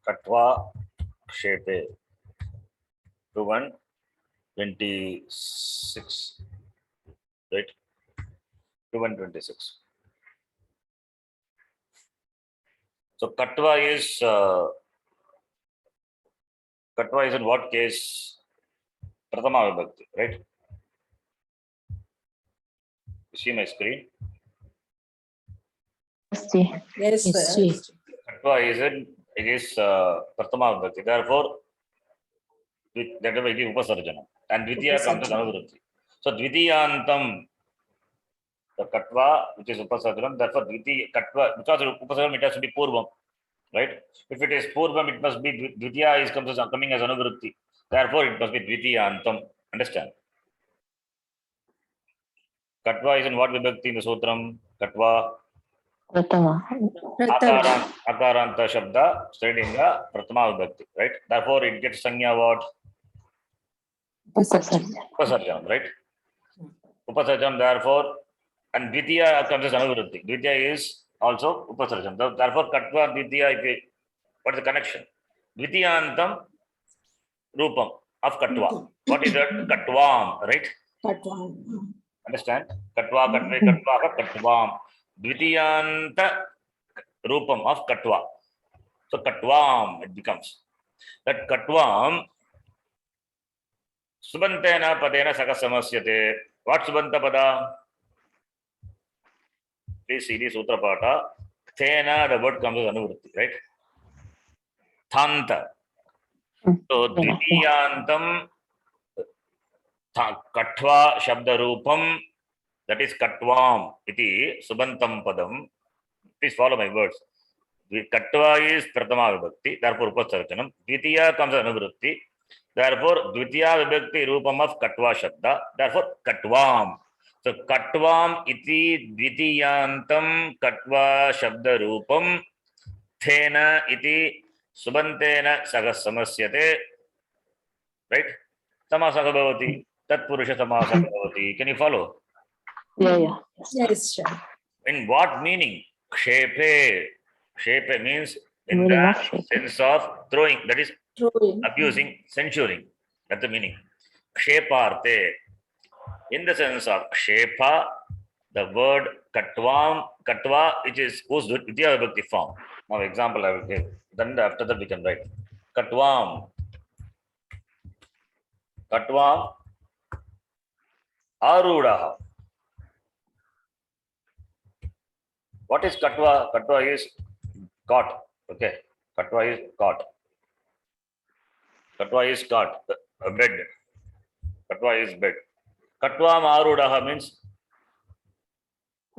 Katva Kshepe 2126. Right? 2126. So Katva is in what case? Prathama Vibhakti, right? You see my screen? Yes, ji. Yes, Yes, sir. ji. Katva is Prathama Vibhakti. Therefore, that will give Upasarjana. And Dvitiya comes as Anuvrutti. So Dvitiyantam, the Katva, which is Upasarjanam, therefore Katva, because Upasarjanam, it has to be Purvam, right? If it is Purvam, it must be Dvitiya is coming as Anuvrutti. Therefore, it must be Dvitiyantam. Understand? Katva is in what Vibhakti in the Sutram? Katva. Pratama. Prathama. Akaranta Shabda, Strilinga, Prathama Vibhakti, right? Therefore, it gets Sanya what? Upasarjanam, right? Upasarjanam, therefore, and Dvitiya comes as Anuvrutti. Dvitiya is also Upasarjanam. Therefore, Katva, Dvitiya, what is the connection? Dvitiyantam Rupam of Katva. What is that? Katvam, right? Katvam. Understand? Katva, Katve, Katva, Katvam. Dvitiyanta Rupam of Katva. So Katvam it becomes. That Katvam Subantena Padena Sakasamasyate. What Subanta Pada? Please see the Sutra Pata. Thena, the word comes as Anuvrutti, right? Thanta. So Dvitiyantam Katva Shabda Rupam, that is Katvam iti Subantam Padam. Please follow my words. Katva is Prathama Vibhakti, therefore Upasarjanam. Dvitiya comes as Anuvrutti. Therefore, Dvitiya Vibhakti Rupam of Katva Shabda. Therefore, Katvam. So, Katvam iti Dvitiyantam Katva Shabda Rupam Thena iti Subantena Sagassamasyate. Right? Samasaka Bhavati. Tatpurusha Samasaka Bhavati. Can you follow? Yeah. Yes, sir. In what meaning? Kshepe. Kshepe means in Meaning the of shape. sense of throwing, that is True. abusing, censuring. That's the meaning. Ksheparte. In the sense of kshepa, the word katva, which is whose Dvitiya Vibhakti form. Now, example I will give. Then after that we can write. Katvam. Arudaha. What is Katva? Katva is caught. Okay. Katva is caught. Katva is caught. A bed. Katva is bed. Katvam Arudaha means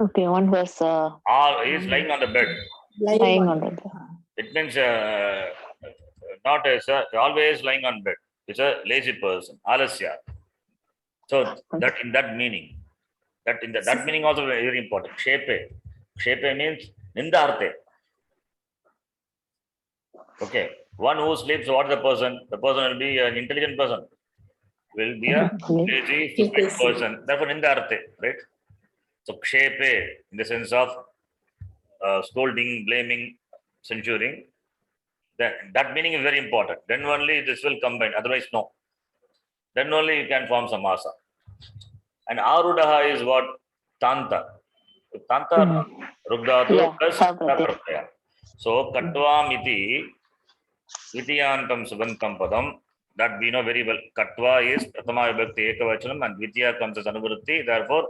Okay, one was is lying on the bed. lying on the bed. It means not always lying on bed. It's a lazy person. Alasya. So that in that meaning. That meaning also very important. Kshepe. Kshepe means Nindarte. Okay. One who sleeps, what is the person? The person will be an intelligent person. Will be a lazy, stupid person. Therefore, Nindarte, right? So Kshepe, in the sense of scolding, blaming, censuring. That meaning is very important. Then only this will combine. Otherwise, no. Then only you can form samasa. And Arudaha is what? Tanta. Tanta, Rugdhatu plus Takraya. So, Katvam iti Dvitiyantam Subantam Padam. That we know very well. Katva is Prathama Vibhakti Ekavachanam and Dvitiya comes as Anuvrutti. Therefore,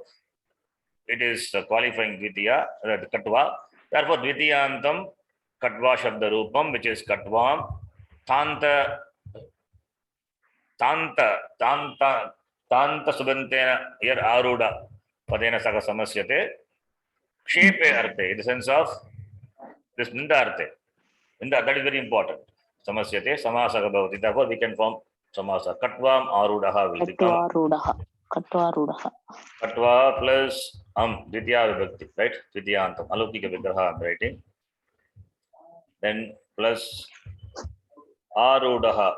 it is qualifying Dvitiya, Katva. Therefore, Dvitiyantam Katva Shabda Rupam, which is Katvam. Tanta Subantena, here Aruda, Padena Saka Samasyate, Kshepe Arte, in the sense of this Ninda Arte. Ninda, that is very important. Samasyate, Samasaka Bhavati. Therefore, we can form Samasa. Katvam Arudaha will become Katva Rudaha. Katva plus Dvitiya Vibhakti, right? Dvitiyantam, Alaukika Vigraha I'm writing. Then plus Arudaha.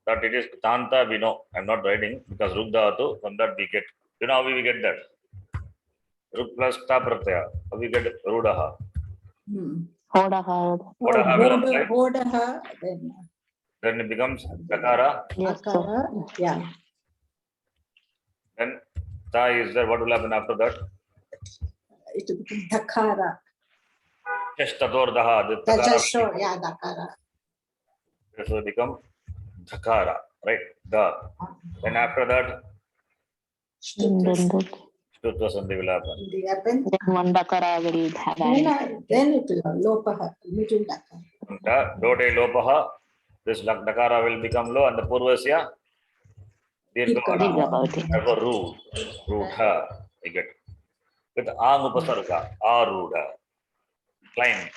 That it is Tanta, we know. I'm not writing because Rugdhatu, from that we get, you know how we get that? Rug plus Ta Pratyaya, how we get Rudaha. Hodaha. Hodaha belongs, right? Hodaha, Then it becomes Dakara. Yes, sir. Akara, yeah. Then Ta is there. What will happen after that? It will become Dakara. Chestatordaha. Just show, yeah, Dakara. This will become Dhakara, right? The. Then after that, Shtutva Sandhi will happen. Then Then one dakara will have an it will Lopaha, middle Dakara. Dode Lopaha. This Dakara will become low and the Purvasya. Dirghabhavati. Therefore, Rudha. You get. With Ang Upasarga, Aruda. Climb.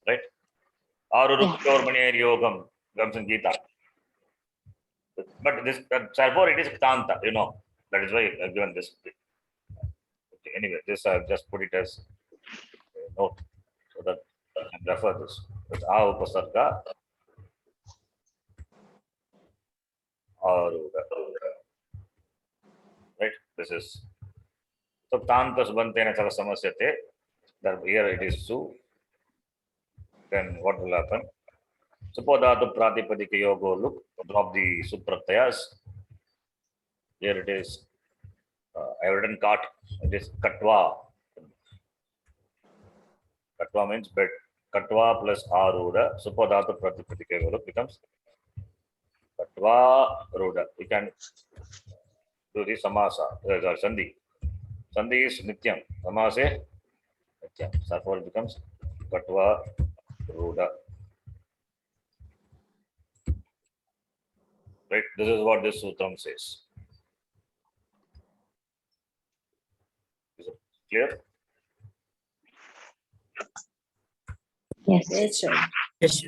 Right? Aruduktormani Yogam comes in Gita. But this, therefore, it is Tanta, you know. That is why I've given this. Okay, anyway, this I've just put it as a note so that I can refer this. With A Upasarga, Aruda. Right? This is. So, Tanta Subantena Sava Samasyate. That here it is Su. Then what will happen? Supodhatu Pratipadika Yogo, look, drop the Supratyas. Here it is. I have written Kat. It is Katwa. Katwa means bed. Katwa plus Aruda. Supodhatu Pratipadika Yogo becomes Katwa Ruda. We can do the Samasa. Sandhi. Sandhi is Nityam. Samase Nityam. Therefore it becomes Katwa Ruda. Right? This is what this sutram says. Is it clear? yes. Yes, sir. Yes.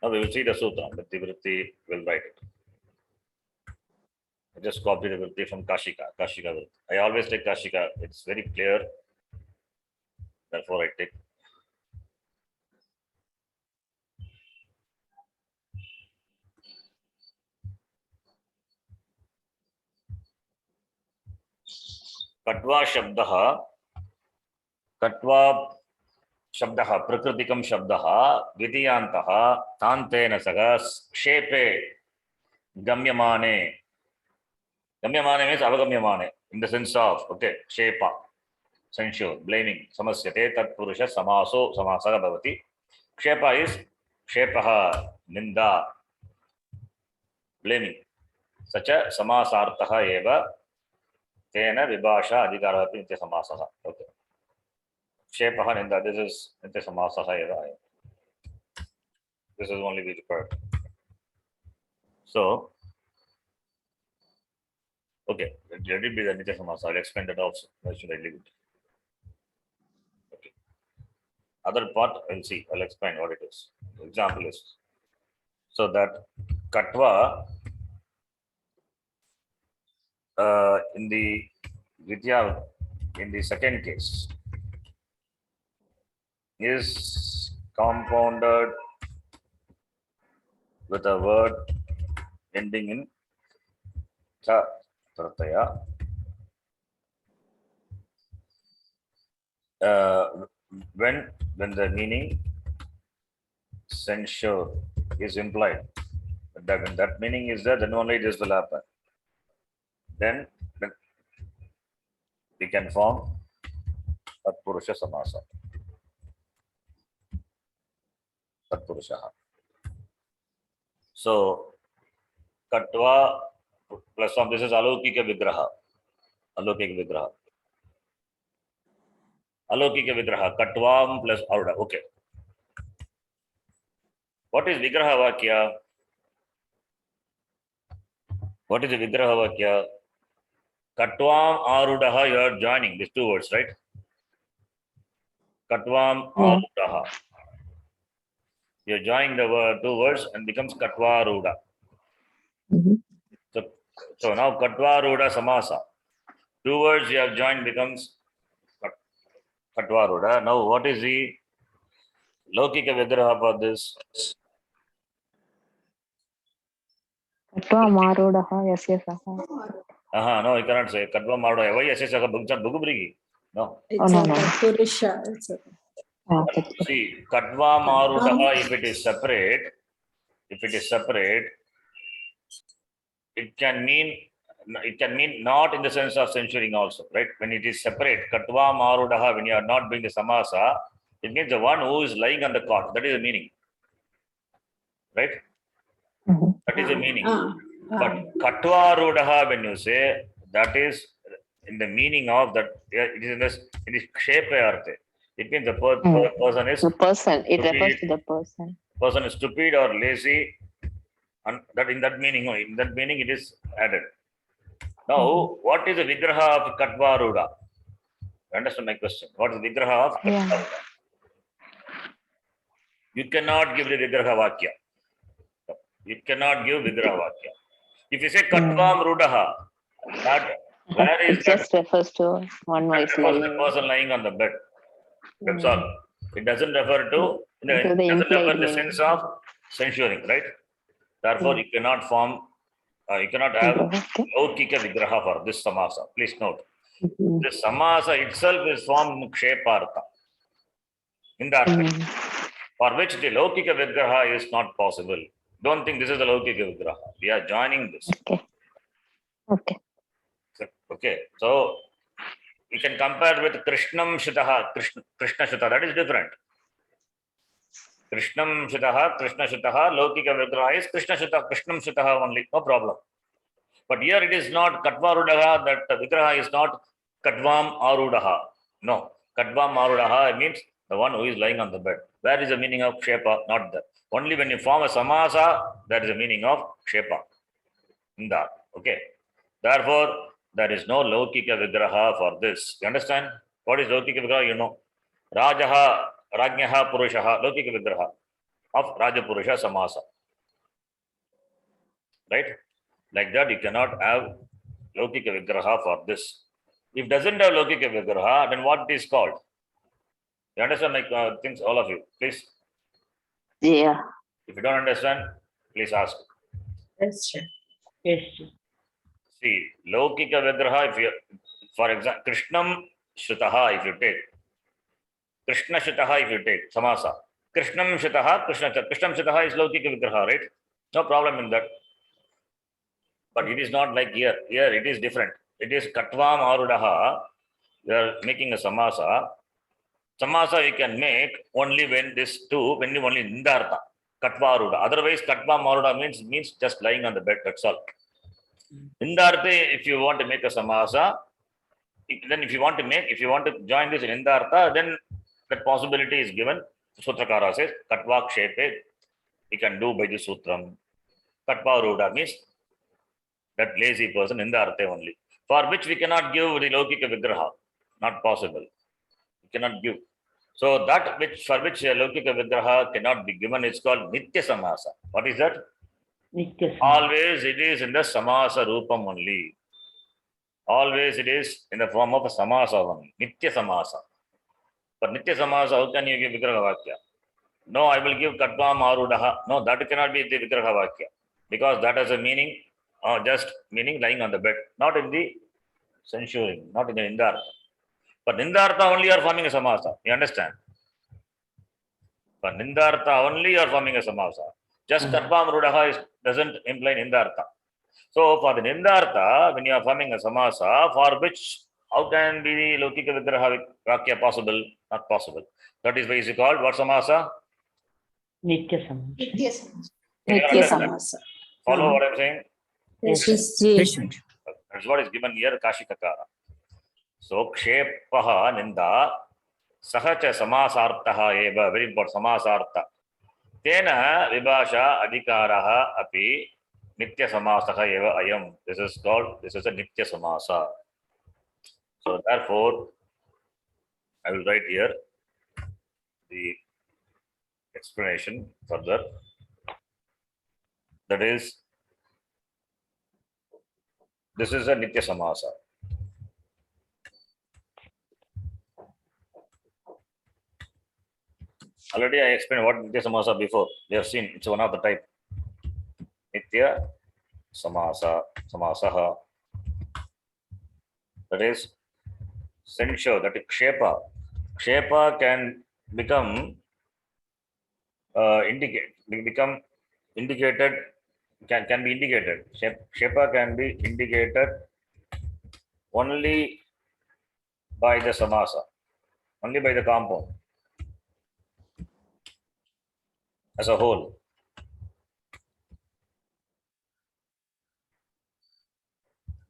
Now we will see the sutram, but the Vritti will write it. I just copied the Vritti from Kashika. Kashika Vritti. I always take Kashika. It's very clear. Therefore, I take. Katva Shabdaha. Katva Shabdaha. Prakritikam Shabdaha. Dvitiyantaha. Tantena Saga. Kshepe. Gamyamane. Gamyamane means avagamyamane. In the sense of, okay, Shepa. Censure, blaming, samasyate, tat purusha, samaso, samasara bhavati. Kshepa is Kshepaha, Ninda, blaming. Sacha samasartaha eva, tena vibhasha adhikarati nitya samasaha. Okay. Kshepaha, Ninda, this is nitya samasaha eva. This is only we required. So, okay, let it be the nitya samasa. I'll explain that also. Why should I leave it? Other part, I'll see. I'll explain what it is. The example is so that Katva in the Vidya, in the second case, is compounded with a word ending in Cha Prataya. When the meaning censure is implied, when that meaning is there, then only this will happen. Then we can form Tatpurusha Samasa. Tatpurusha. So, Katva plus form, this is Alaukika Vigraha. Alaukika Vigraha. Alaukika Vigraha, Katvam plus Aruda. Okay. What is Vigraha Vakya? What is the Vigraha Vakya? Katvam Arudaha, you are joining these two words, right? Katvam Arudaha. You are joining the word, two words and becomes Katva Aruda. So now Katva Aruda Samasa. Two words you have joined becomes Katvaruda. Now, what is the Lokika Vigraha for this? Katva Marudaha Yasyasah. No, you cannot say Katva Maruda. Why Yasyasaka Bugubrigi? No. It's no, a no. Purusha. It's a See, Katva Marudaha, if it is separate, it can mean not in the sense of censuring also, right? When it is separate, Katva Marudaha, when you are not doing the samasa, it means the one who is lying on the cot. That is the meaning. Right? Mhm. That is the meaning. But Ah. Katvarudaha, when you say, that is in the meaning of that, it is in this, it is Kshepa Arte. It means the person is The person. It stupid, refers to the person. is stupid or lazy, and that in that meaning it is added. Now, what is the Vigraha of Katvaruda? Understand my question? What is the Vigraha of Katvaruda? Yeah. You cannot give the Vigraha Vakya. You cannot give Vigraha Vakya. If you say Katvam Rudaha, that where is It that? just refers to one who is That refers to the lying. person lying on the bed. That's all. It doesn't refer to the it doesn't implied refer to the meaning. sense of censuring, right? Therefore, you cannot form, you cannot have Okay. Laukika Vigraha for this samasa. Please note. Mhm. This samasa itself is formed in Kshepartha. In the Artha, for which the Laukika Vigraha is not possible. Don't think this is the Laukika Vigraha. We are joining this. Okay. Okay. So you can compare with Krishnam Shitaha, Krishna Shita. That is different. Krishnam Shitaha, Krishna Shitaha, Laukika Vigraha is Krishna Shita, Krishnam Shitaha only. No problem. But here it is not Katvarudaha, that Vigraha is not Katvam Arudaha. No. Katvam Arudaha means the one who is lying on the bed. Where is the meaning of Kshepa? Not there. Only when you form a samasa, that is the meaning of Kshepa. In that. Okay. Therefore, there is no Laukika Vigraha for this. You understand? What is Laukika Vigraha? You know. Rajaha, Rajnyaha, Purushaha, Laukika Vigraha of Raja Purusha Samasa. Right? Like that, you cannot have Laukika Vigraha for this. If doesn't have Laukika Vigraha, then what it is called? You understand my things, all of you, please? Yeah. If you don't understand, please ask. Yes, sure. Yes. See, Laukika Vigraha, if you, for example, Krishnam Shritaha, if you take, Krishna Shritaha, if you take, Samasa. Krishnam Shritaha, Krishnam Shritaha is Laukika Vigraha, right? No problem in that. But it is not like here. Here it is different. It is Katvam Arudaha. You are making a samasa. Samasa you can make only when this two, when you only Nindartha. Katva Aruda. Otherwise, Katvam Aruda means just lying on the bed. That's all. Nindartha, if you want to make a samasa, then if you want to join this in Nindartha, then that possibility is given. Sutrakara says, Katva Kshepe, you can do by the Sutram. Katva Aruda means that lazy person in the Artha only, for which we cannot give the Laukika Vigraha. Not possible. We cannot give. So that which for which Laukika Vigraha cannot be given is called Nitya Samasa. What is that? Nitya. Always it is in the Samasa Rupam only. Always it is in the form of a Samasa only. Nitya Samasa. For Nitya Samasa, how can you give Vigraha Vakya? No, I will give Katvam Arudaha. No, that cannot be the Vigraha Vakya. Because that has a meaning, just meaning lying on the bed. Not in the censuring, not in the Nindartha. But Nindartha only you are forming a Samasa. You understand? For Nindartha only you are forming a Samasa. Just Katvam Rudaha doesn't imply Nindartha. So for the Nindartha, when you are forming a Samasa, for which, how can be the Laukika Vigraha Vakya possible? Not possible. That is why is it called what Samasa? Nitya Samasa. Nitya Samasa. Nitya Samasa. Follow what I am saying? Yes. Yes, Swamiji. That's what is given here, Kashikakara. So Kshepaha Ninda Sahacha Samasartaha Eva, very important Samasartha. Tena Vibhasha Adhikaraha Api Nitya Samasaha Eva Ayam. This is a Nitya Samasa. So therefore, I will write here the explanation further. That is, this is a Nitya Samasa. Already I explained what Nitya Samasa before. We have seen it's one of the type. Nitya Samasa, Samasaha. That is censure, that is Kshepa. Kshepa can become become indicated, can be indicated. Kshepa can be indicated only by the samasa, only by the compound as a whole.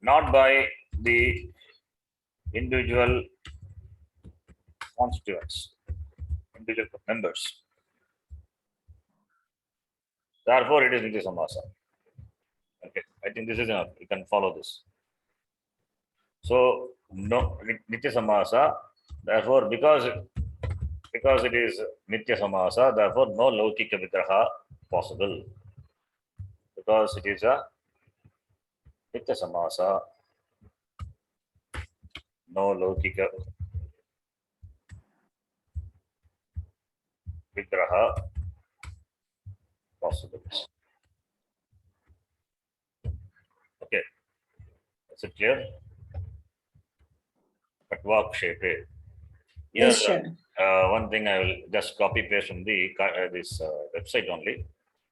Not by the individual constituents, individual members. Therefore, it is Nitya Samasa. Okay, I think this is enough. You can follow this. So, no Nitya Samasa. Therefore, because it is Nitya Samasa, therefore, no Laukika Vigraha possible. Because it is a Nitya Samasa, no Laukika Vigraha possible. Okay, is it clear? Katva Kshepe. Yes, Here, sir. one thing I will just copy paste from the this website only.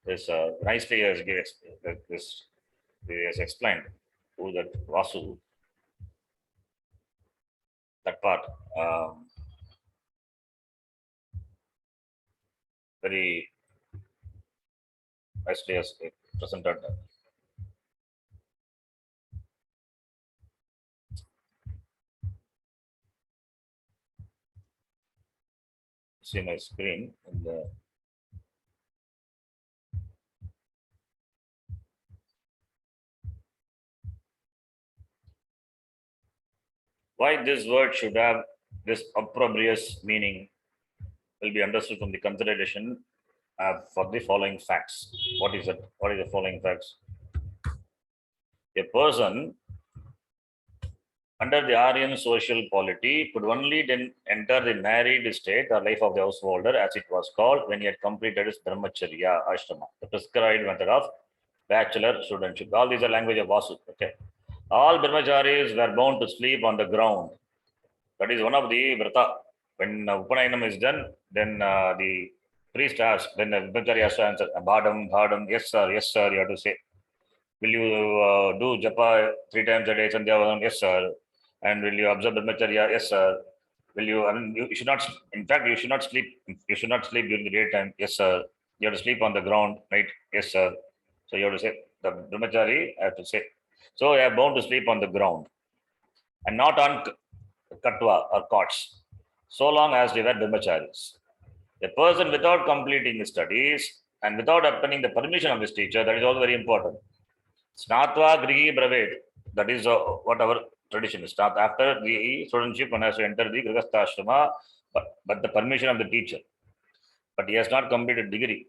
This nicely has given this. He has explained who that Vasu. That part very nicely has presented. See my screen in the why this word should have this opprobrious meaning will be understood from the consideration for the following facts. What is it? What is the following facts? A person under the Aryan social polity could only then enter the married state or life of the householder, as it was called, when he had completed his brahmacharya ashrama, the prescribed method of bachelor studentship. All these are language of Vasu. Okay. All brahmacharis were bound to sleep on the ground. That is one of the vrata. When Upanayinam is done, then the priest asks, then the brahmachari has to answer, Bhadam, yes sir, you have to say. Will you do japa 3 times a day, Sandhya? Yes sir. And will you observe brahmacharya? Yes sir. Will you, I mean, you should not, in fact, you should not sleep. You should not sleep during the daytime. Yes sir. You have to sleep on the ground, right? Yes sir. So you have to say, the brahmachari have to say. So they are bound to sleep on the ground and not on katwa or cots, so long as they were brahmacharis. A person without completing his studies and without obtaining the permission of his teacher, that is also very important. Snatva Grihi Bravet, that is what our tradition is. After the studentship, one has to enter the Grihastha Ashrama, but the permission of the teacher. But he has not completed degree.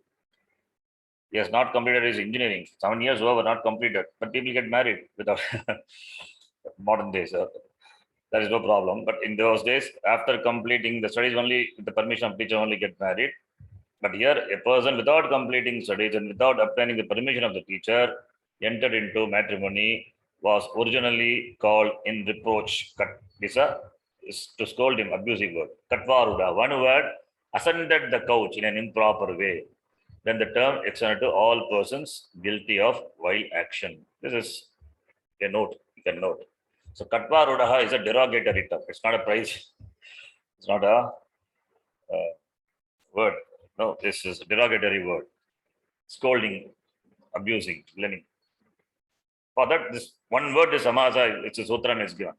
He has not completed his engineering. 7 years over, not completed. But people get married without modern days. There is no problem. But in those days, after completing the studies, only with the permission of teacher, only get married. But here, a person without completing studies and without obtaining the permission of the teacher entered into matrimony was originally called in reproach. This is to scold him, abusive word. Katvaruda, one who had ascended the couch in an improper way. Then the term extended to all persons guilty of vile action. This is a note, you can note. So Katvarudaha is a derogatory term. It's not a prize. It's not a word. No, this is a derogatory word. Scolding, abusing, blaming. For that, this one word is samasa, it's a sutra is given.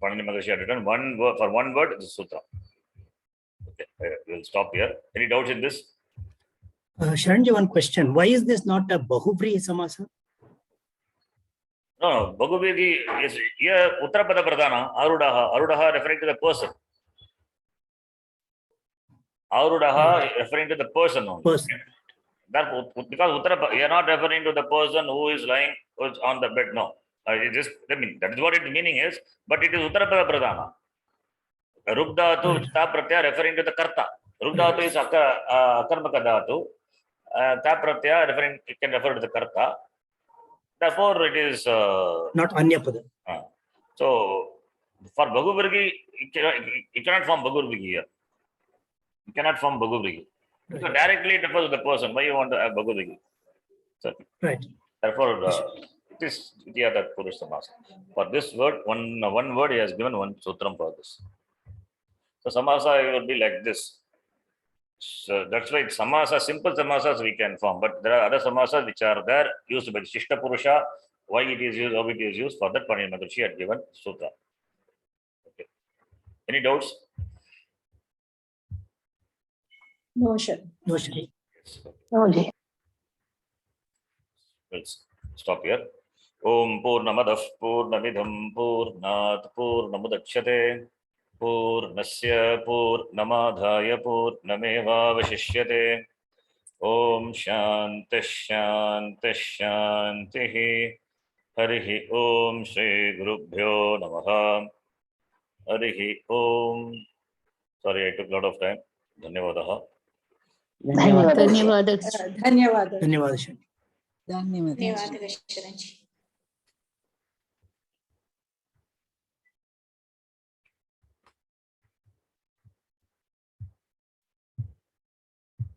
Panini Maharishi had written one word, for one word, it's a sutra. Okay, we'll stop here. Any doubts in this? Sharanji, one question. Why is this not a Bahubri Samasa? No, Bhagavati is here Uttarapada Pradhana, Arudaha referring to the person. Arudaha referring to the person only. Person. That, because you are not referring to the person who is lying on the bed. No, it is, I mean, that is what its meaning is, but it is Uttarapada Pradhana. Rupdhatu Pratyaya referring to the Karta. Ruk dhatu is akarmaka dhatu. Ta pratyaya referring, it can refer to the karta. Therefore, it is Not Anyapada. so for Bhaguvirgi, it cannot form Bhaguvirgi here. You cannot form Bhaguvirgi. So directly it refers to the person. Why you want to have Bhaguvirgi? So Right. therefore, it is Ditya Tatpurusha Samasa. For this word, one word he has given one sutram for this. So Samasa will be like this. So that's why Samasa, simple Samasas we can form, but there are other Samasas which are there used by Shishta Purusha. Why it is used, how it is used, for that Panini Maharishi had given sutra. Okay. Any doubts? No, sure. No, Shri. Okay. Let's stop here. Om Purnamadah Purnamidham Purnat Purnamudachyate Purnasya Purnamadhaya Purnamevavashishyate. Om Shanti Shanti Shanti. Harihi Om Shri Gurubhyo Namaha. Harihi Om. Sorry, I took a lot of time. Dhanyavadaha. ಧನ್ಯವಾದ Dhanyawad. Dhanyawad, Shri. ಧನ್ಯವಾದ. ಧನ್ಯವಾದ ಶರಣಜಿ.